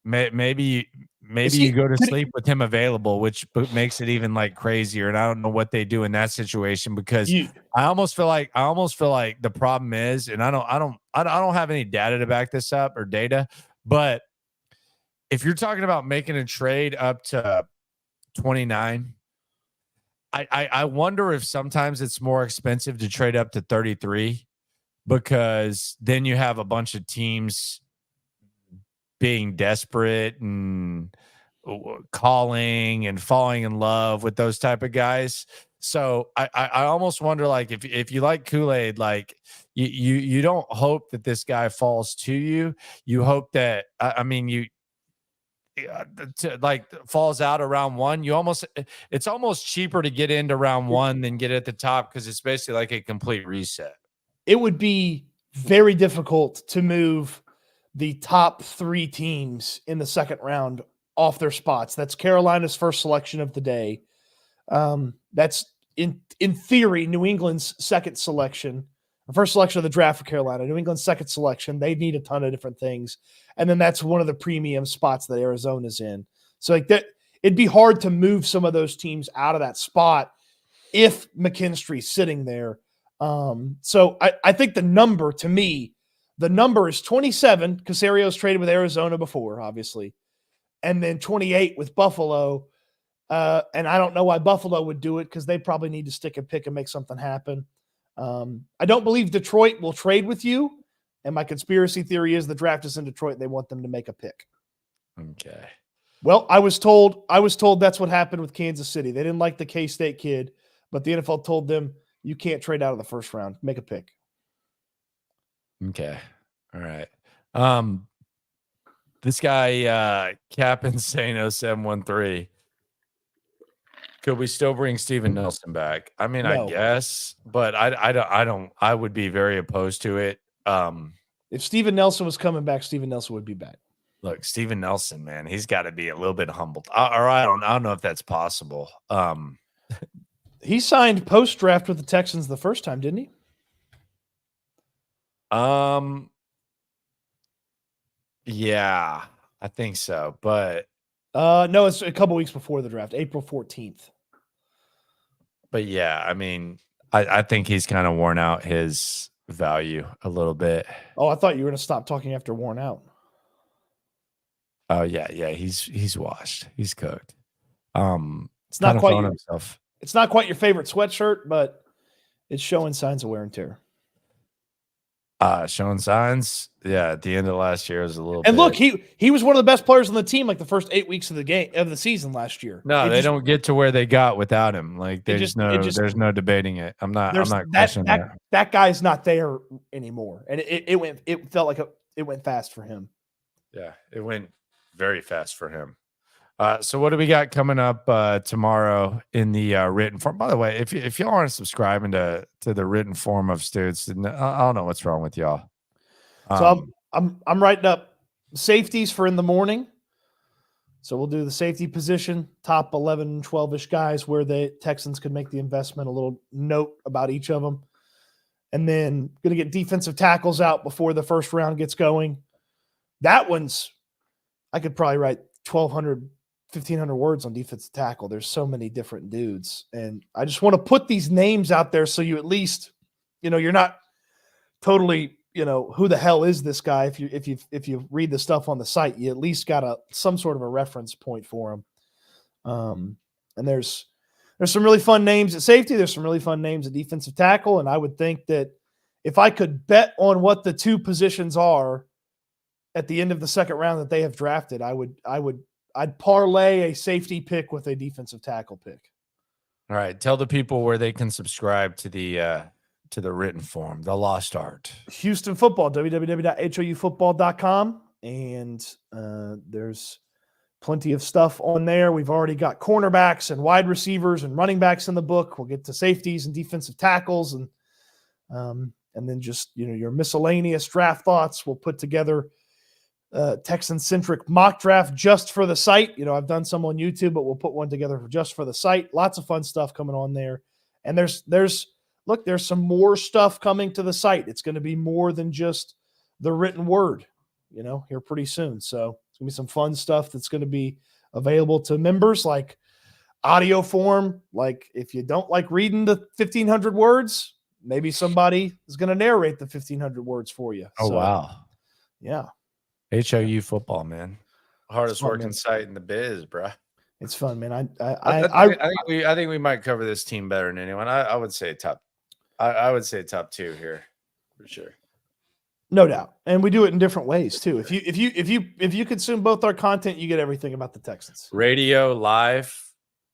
maybe you go to sleep with him available, which makes it even like crazier. And I don't know what they do in that situation because I almost feel like the problem is, and I don't have any data to back this up or data, but if you're talking about making a trade up to 29. I wonder if sometimes it's more expensive to trade up to 33 because then you have a bunch of teams being desperate and calling and falling in love with those type of guys. So I almost wonder, like, if you like Kool-Aid, like you don't hope that this guy falls to you. You hope that, like falls out around one. It's almost cheaper to get into round one than get at the top because it's basically like a complete reset. It would be very difficult to move the top 3 teams in the second round off their spots. That's Carolina's first selection of the day. That's in theory New England's second selection. The first selection of the draft for Carolina, New England's second selection. They need a ton of different things. And then that's one of the premium spots that Arizona's in. So like that, it'd be hard to move some of those teams out of that spot if McKinstry's sitting there. So I think the number is 27. Casario's traded with Arizona before, obviously. And then 28 with Buffalo. And I don't know why Buffalo would do it because they probably need to stick and pick and make something happen. I don't believe Detroit will trade with you. And my conspiracy theory is the draft is in Detroit. And they want them to make a pick. Okay. Well, I was told that's what happened with Kansas City. They didn't like the K-State kid, but the NFL told them you can't trade out of the first round. Make a pick. Okay. All right. This guy, Cap Insane 0713. Could we still bring Steven Nelson back? I mean, No. I guess, but I would be very opposed to it. If Steven Nelson was coming back, Steven Nelson would be back. Look, Steven Nelson, man, he's got to be a little bit humbled. Or I don't know if that's possible. He signed post-draft with the Texans the first time, didn't he? Yeah, I think so. But no, it's a couple weeks before the draft, April 14th. But yeah, I mean, I think he's kind of worn out his value a little bit. Oh, I thought you were going to stop talking after worn out. Oh yeah, he's washed. He's cooked. It's not quite himself. It's not quite your favorite sweatshirt, but it's showing signs of wear and tear. Showing signs. Yeah, at the end of last year was a little. And bit. look, he was one of the best players on the team, like the first 8 weeks of the season last year. No, they don't get to where they got without him. Like there's no debating it. I'm not questioning that. That guy's not there anymore, and it felt like it went fast for him. Yeah, it went very fast for him. So what do we got coming up tomorrow in the written form? By the way, if y'all aren't subscribing to the written form of Stoots, then I don't know what's wrong with y'all. So I'm writing up safeties for in the morning. So we'll do the safety position, top 11, 12-ish guys where the Texans could make the investment, a little note about each of them. And then going to get defensive tackles out before the first round gets going. That one's, I could probably write 1,200, 1,500 words on defensive tackle. There's so many different dudes. And I just want to put these names out there so you at least, you're not totally, who the hell is this guy? If you read the stuff on the site, you at least got some sort of a reference point for him. And there's some really fun names at safety. There's some really fun names at defensive tackle. And I would think that if I could bet on what the two positions are at the end of the second round that they have drafted, I'd parlay a safety pick with a defensive tackle pick. All right. Tell the people where they can subscribe to the written form, the lost art. Houston football, www.houfootball.com. And there's plenty of stuff on there. We've already got cornerbacks and wide receivers and running backs in the book. We'll get to safeties and defensive tackles. And And then just, your miscellaneous draft thoughts. We'll put together Texan-centric mock draft just for the site. I've done some on YouTube, but we'll put one together just for the site. Lots of fun stuff coming on there. And there's some more stuff coming to the site. It's going to be more than just the written word, here pretty soon. So it's going to be some fun stuff that's going to be available to members, like audio form. Like if you don't like reading the 1,500 words, maybe somebody is going to narrate the 1,500 words for you. Oh, wow. Yeah. HOU football, man. Hardest fun, working man. site in the biz, bro. It's fun, man. I think we might cover this team better than anyone. I would say top. I would say top 2 here for sure. No doubt. And we do it in different ways too. If you consume both our content, you get everything about the Texans. Radio live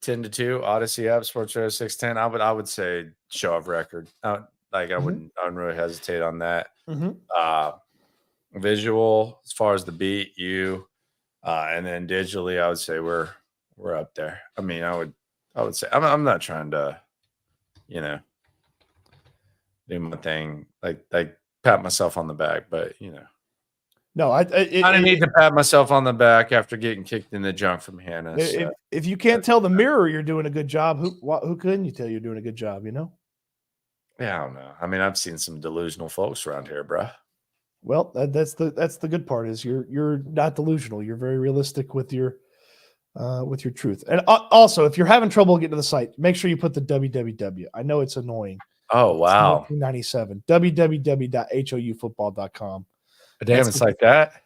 10 to 2, Odyssey app, Sports Radio 610. I would say show of record. I wouldn't really hesitate on that. Visual as far as the beat, and then digitally, I would say we're up there. I mean, I would say I'm not trying to, do my thing like pat myself on the back, but no, I didn't need to pat myself on the back after getting kicked in the junk from Hannah. If you can't tell the mirror you're doing a good job, who couldn't you tell you're doing a good job? Yeah, I don't know. I mean, I've seen some delusional folks around here, bro. Well, that's the good part is you're not delusional. You're very realistic with your truth. And also, if you're having trouble getting to the site, make sure you put the www. I know it's annoying. Oh, wow. 1997. www.houfootball.com. Damn, it's like that.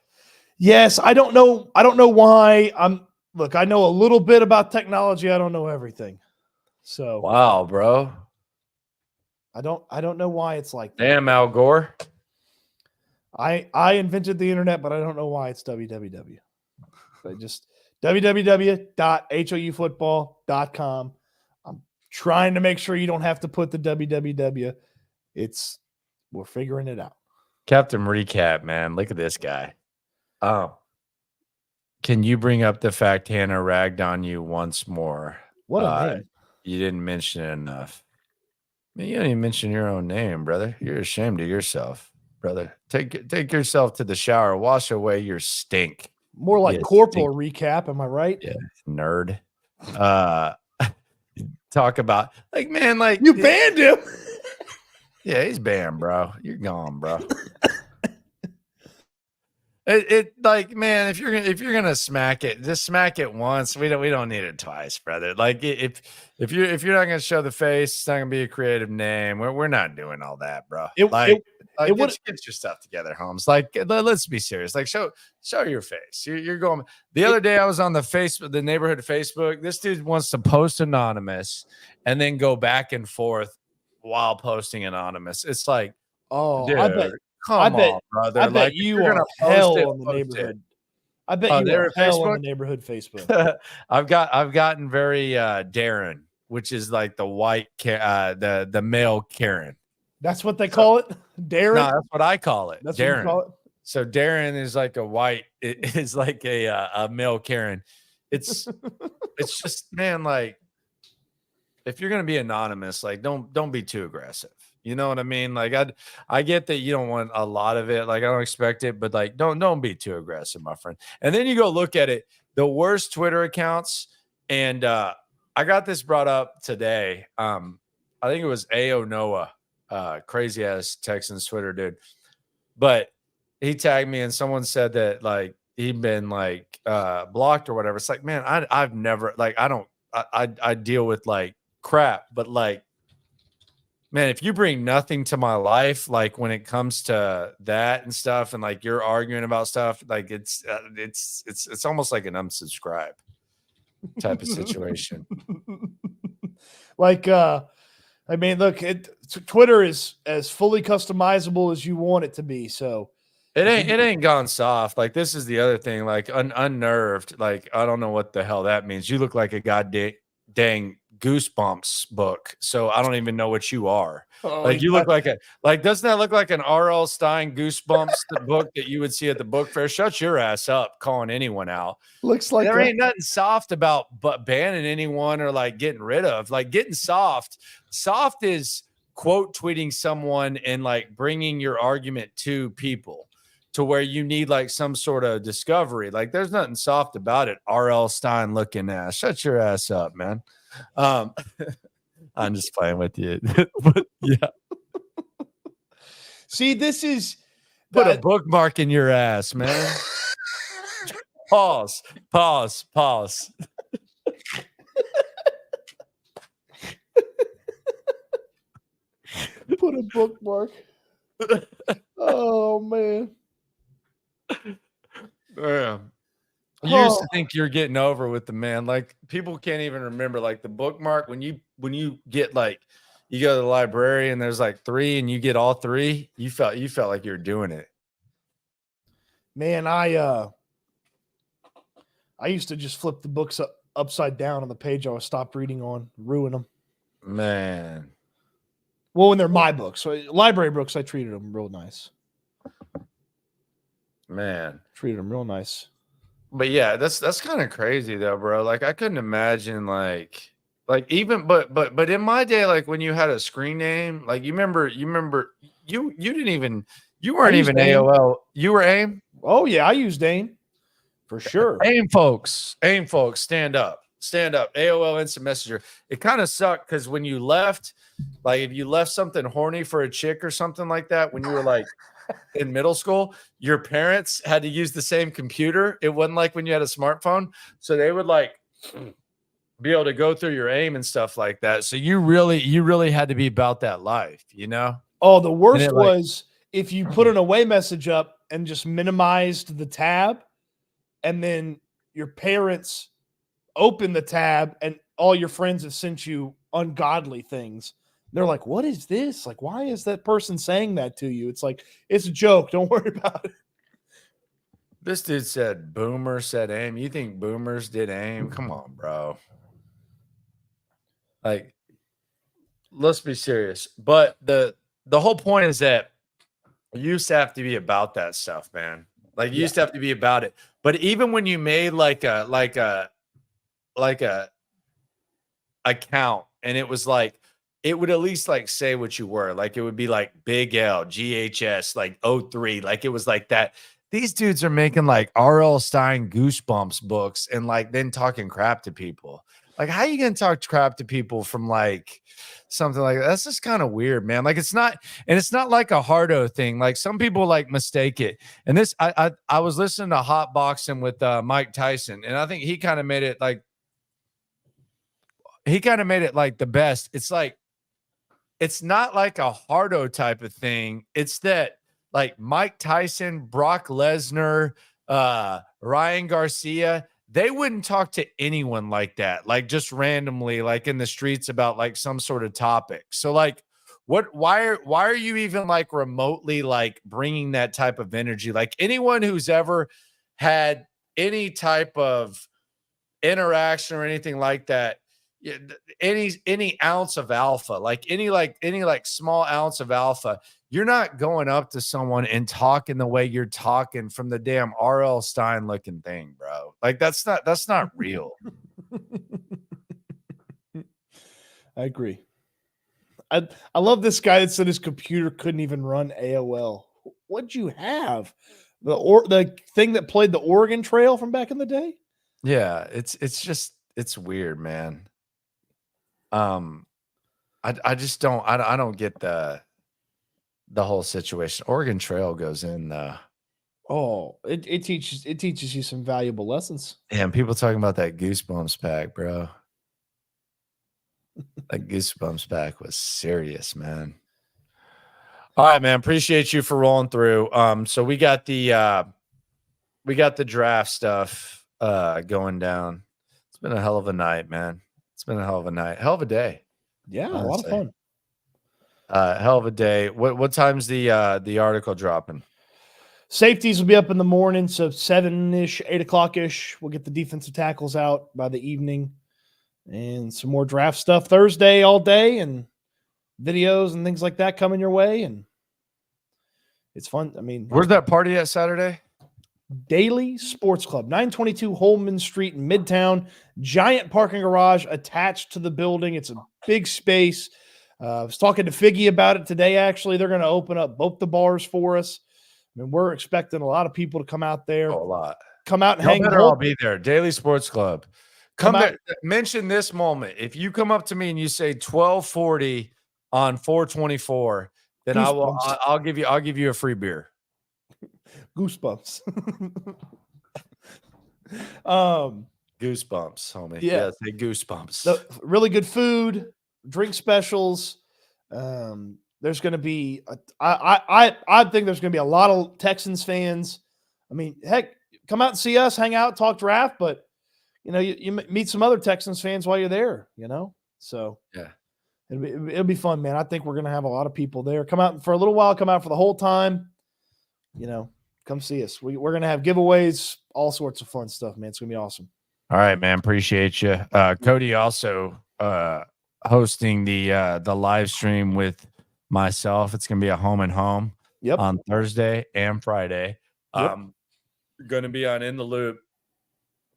Yes, I don't know why. I know a little bit about technology. I don't know everything. So wow, bro. I don't know why it's like that. Damn, Al Gore. I invented the internet, but I don't know why it's www. So just www.houfootball.com. I'm trying to make sure you don't have to put the www. We're figuring it out. Captain Recap, man. Look at this guy. Oh. Can you bring up the fact Hannah ragged on you once more? What a name. You didn't mention it enough. I mean, you don't even mention your own name, brother. You're ashamed of yourself, brother. Take yourself to the shower. Wash away your stink. More like corporal recap, am I right? Yeah, nerd. Talk about man, you banned him. Yeah, he's banned, bro. You're gone, bro. Man, if you're gonna smack it, just smack it once. We don't need it twice, brother. Like if you're not gonna show the face, it's not gonna be a creative name. We're not doing all that, bro. Get your stuff together, Holmes. Let's be serious. Show your face. You're going. The other day I was on the neighborhood Facebook. This dude wants to post anonymous and then go back and forth while posting anonymous. It's like, oh, dude, I bet, brother. I bet you are hell on the neighborhood. I bet you are hell Facebook? on the neighborhood Facebook. I've gotten very Darren, which is like the white the male Karen. That's what they call it, Darren. No, that's what I call it. That's Darren. what you call it. So Darren is like a white. It is like a male Karen. It's just, man, if you're gonna be anonymous, don't be too aggressive. You know what I mean? I get that you don't want a lot of it. I don't expect it, but don't be too aggressive, my friend. And then you go look at it, the worst Twitter accounts. And I got this brought up today. I think it was A.O. Noah, crazy ass Texans Twitter dude. But he tagged me and someone said that he'd been blocked or whatever. It's man, I've never I deal with crap, but man, if you bring nothing to my life, when it comes to that and stuff, and you're arguing about stuff, it's almost like an unsubscribe type of situation. I mean, look, Twitter is as fully customizable as you want it to be. So it ain't gone soft. This is the other thing, unnerved. I don't know what the hell that means. You look like a goddamn dang Goosebumps book, so I don't even know what you are. You look like doesn't that look like an R.L. Stein Goosebumps book that you would see at the book fair? Shut your ass up calling anyone out. Looks like there ain't nothing soft about banning anyone or getting rid of. Getting soft is quote tweeting someone and like bringing your argument to people to where you need like some sort of discovery. Like there's nothing soft about it. R.L. Stein looking ass. Shut your ass up, man. I'm just playing with you. But yeah. See, this is Put a bookmark in your ass, man. Pause. Put a bookmark. Oh man. Damn. You used to think you're getting over with the man. Like people can't even remember like the bookmark when you get like you go to the library and there's like 3 and you get all 3, you felt like you're doing it. Man, I used to just flip the books upside down on the page I was stopped reading on, ruin them. Man. Well, when they're my books. So library books, I treated them real nice. Man. Treated them real nice. But yeah, that's kind of crazy though, bro. Like I couldn't imagine like even but in my day, like when you had a screen name, like you remember you weren't even AOL. You were AIM? Oh yeah, I used AIM for sure. AIM folks, stand up. AOL Instant Messenger. It kind of sucked because when you left, like if you left something horny for a chick or something like that, when you were like in middle school, your parents had to use the same computer. It wasn't like when you had a smartphone. So they would like be able to go through your AIM and stuff like that. So you really had to be about that life, you know? Oh, the worst was if you put an away message up and just minimized the tab, and then your parents open the tab and all your friends have sent you ungodly things. They're like, what is this? Like, why is that person saying that to you? It's like, it's a joke. Don't worry about it. This dude said boomer said AIM. You think boomers did AIM? Come on, bro. Like, let's be serious. But the whole point is that you used to have to be about that stuff, man. Like you used to have to be about it. But even when you made like a account and it was like, it would at least like say what you were. Like it would be like Big L, GHS, like 03. Like it was like that. These dudes are making like R.L. Stein Goosebumps books and like then talking crap to people. Like, how you gonna talk crap to people from like something like that? That's just kind of weird, man. Like it's not like a hardo thing. Like some people like mistake it. And this, I was listening to Hot Boxing with Mike Tyson, and I think he kind of made it like the best. It's like it's not like a hardo type of thing. It's that like Mike Tyson, Brock Lesnar, Ryan Garcia, they wouldn't talk to anyone like that, like just randomly, like in the streets about like some sort of topic. So like, why are you even like remotely like bringing that type of energy? Like anyone who's ever had any type of interaction or anything like that, any ounce of alpha, like any small ounce of alpha, you're not going up to someone and talking the way you're talking from the damn R.L. Stein looking thing, bro. Like that's not real. I agree. I love this guy that said his computer couldn't even run AOL. What'd you have? The thing that played the Oregon Trail from back in the day? Yeah, it's weird, man. I just don't I don't get the whole situation. Oregon Trail goes in It teaches you some valuable lessons. and people talking about that Goosebumps pack, bro. That Goosebumps pack was serious, man. All right, man. Appreciate you for rolling through. So we got the draft stuff going down. It's been a hell of a night, man. It's been a hell of a night. Hell of a day. Yeah, a lot of fun. Hell of a day. What time's the article dropping? Safeties will be up in the morning, so 7-ish, 8 o'clock-ish. We'll get the defensive tackles out by the evening. And some more draft stuff Thursday all day, and videos and things like that coming your way. And it's fun. I mean, where's that party at Saturday? Daily Sports Club, 922 Holman Street in Midtown. Giant parking garage attached to the building. It's a big space. I was talking to Figgy about it today. Actually, they're going to open up both the bars for us. I mean, we're expecting a lot of people to come out there. Oh, a lot. Come out and Y'all hang. better all be there. Daily Sports Club. Come Come there. Mention this moment. If you come up to me and you say 1240 on 424, then I will. Goosebumps. I'll give you a free beer. Goosebumps. Goosebumps, homie. Yeah. Say goosebumps. The really good food, drink specials. There's going to be. I think there's going to be a lot of Texans fans. I mean, heck, come out and see us, hang out, talk draft, but you meet some other Texans fans while you're there. So yeah, it'll be fun, man. I think we're going to have a lot of people there. Come out for a little while. Come out for the whole time. Come see us. We're going to have giveaways, all sorts of fun stuff, man. It's going to be awesome. All right, man. Appreciate you. Cody also hosting the live stream with myself. It's going to be a home and home on Thursday and Friday. Yep. Going to be on In the Loop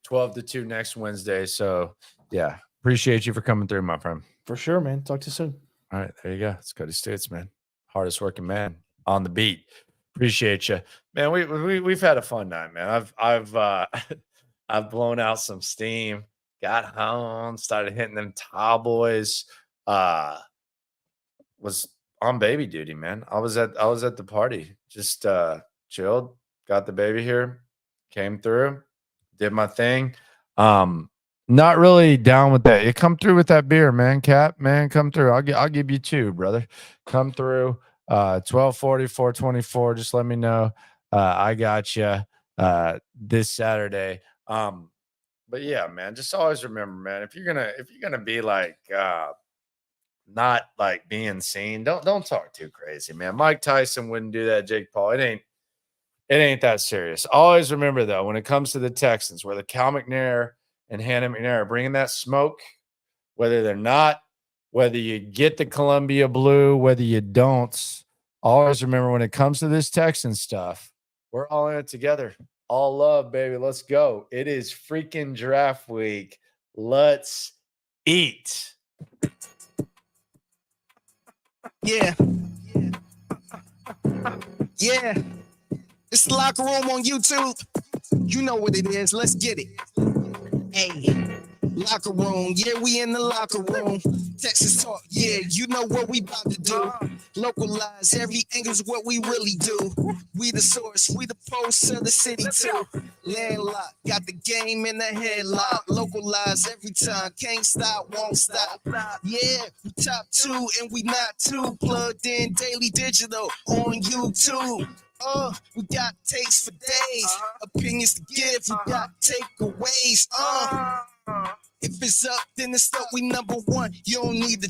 12 to 2 next Wednesday. So, yeah, appreciate you for coming through, my friend. For sure, man. Talk to you soon. All right, there you go. It's Cody Stoots, man. Hardest working man on the beat. Appreciate you, man. We've had a fun night, man. I've blown out some steam. Got home, started hitting them towel boys. Was on baby duty, man. I was at the party, just chilled. Got the baby here, came through, did my thing. Not really down with that. You come through with that beer, man. Cap, man, come through. I'll give you 2, brother. Come through. 1240, 424. Just let me know. I got you this Saturday. But yeah, man, just always remember, man, if you're gonna be like not like being seen, don't talk too crazy, man. Mike Tyson wouldn't do that. Jake Paul, it ain't that serious. Always remember though, when it comes to the Texans, whether Cal McNair and Hannah McNair are bringing that smoke, whether they're not, whether you get the Columbia blue, whether you don't, always remember when it comes to this Texan stuff, we're all in it together. All love, baby. Let's go. It is freaking draft week. Let's eat. Yeah. It's the Locker Room on YouTube. You know what it is. Let's get it. Hey. Locker room, yeah, we in the locker room. Texas talk, yeah, you know what we about to do. Localize every angle's what we really do. We the source, we the pulse of the city too. Landlocked, got the game in the headlock. Localize every time, can't stop, won't stop. Yeah, we top 2 and we not 2. Plugged in daily digital on YouTube. We got takes for days, opinions to give, we got takeaways. If it's up, then it's up, we number 1. You don't need the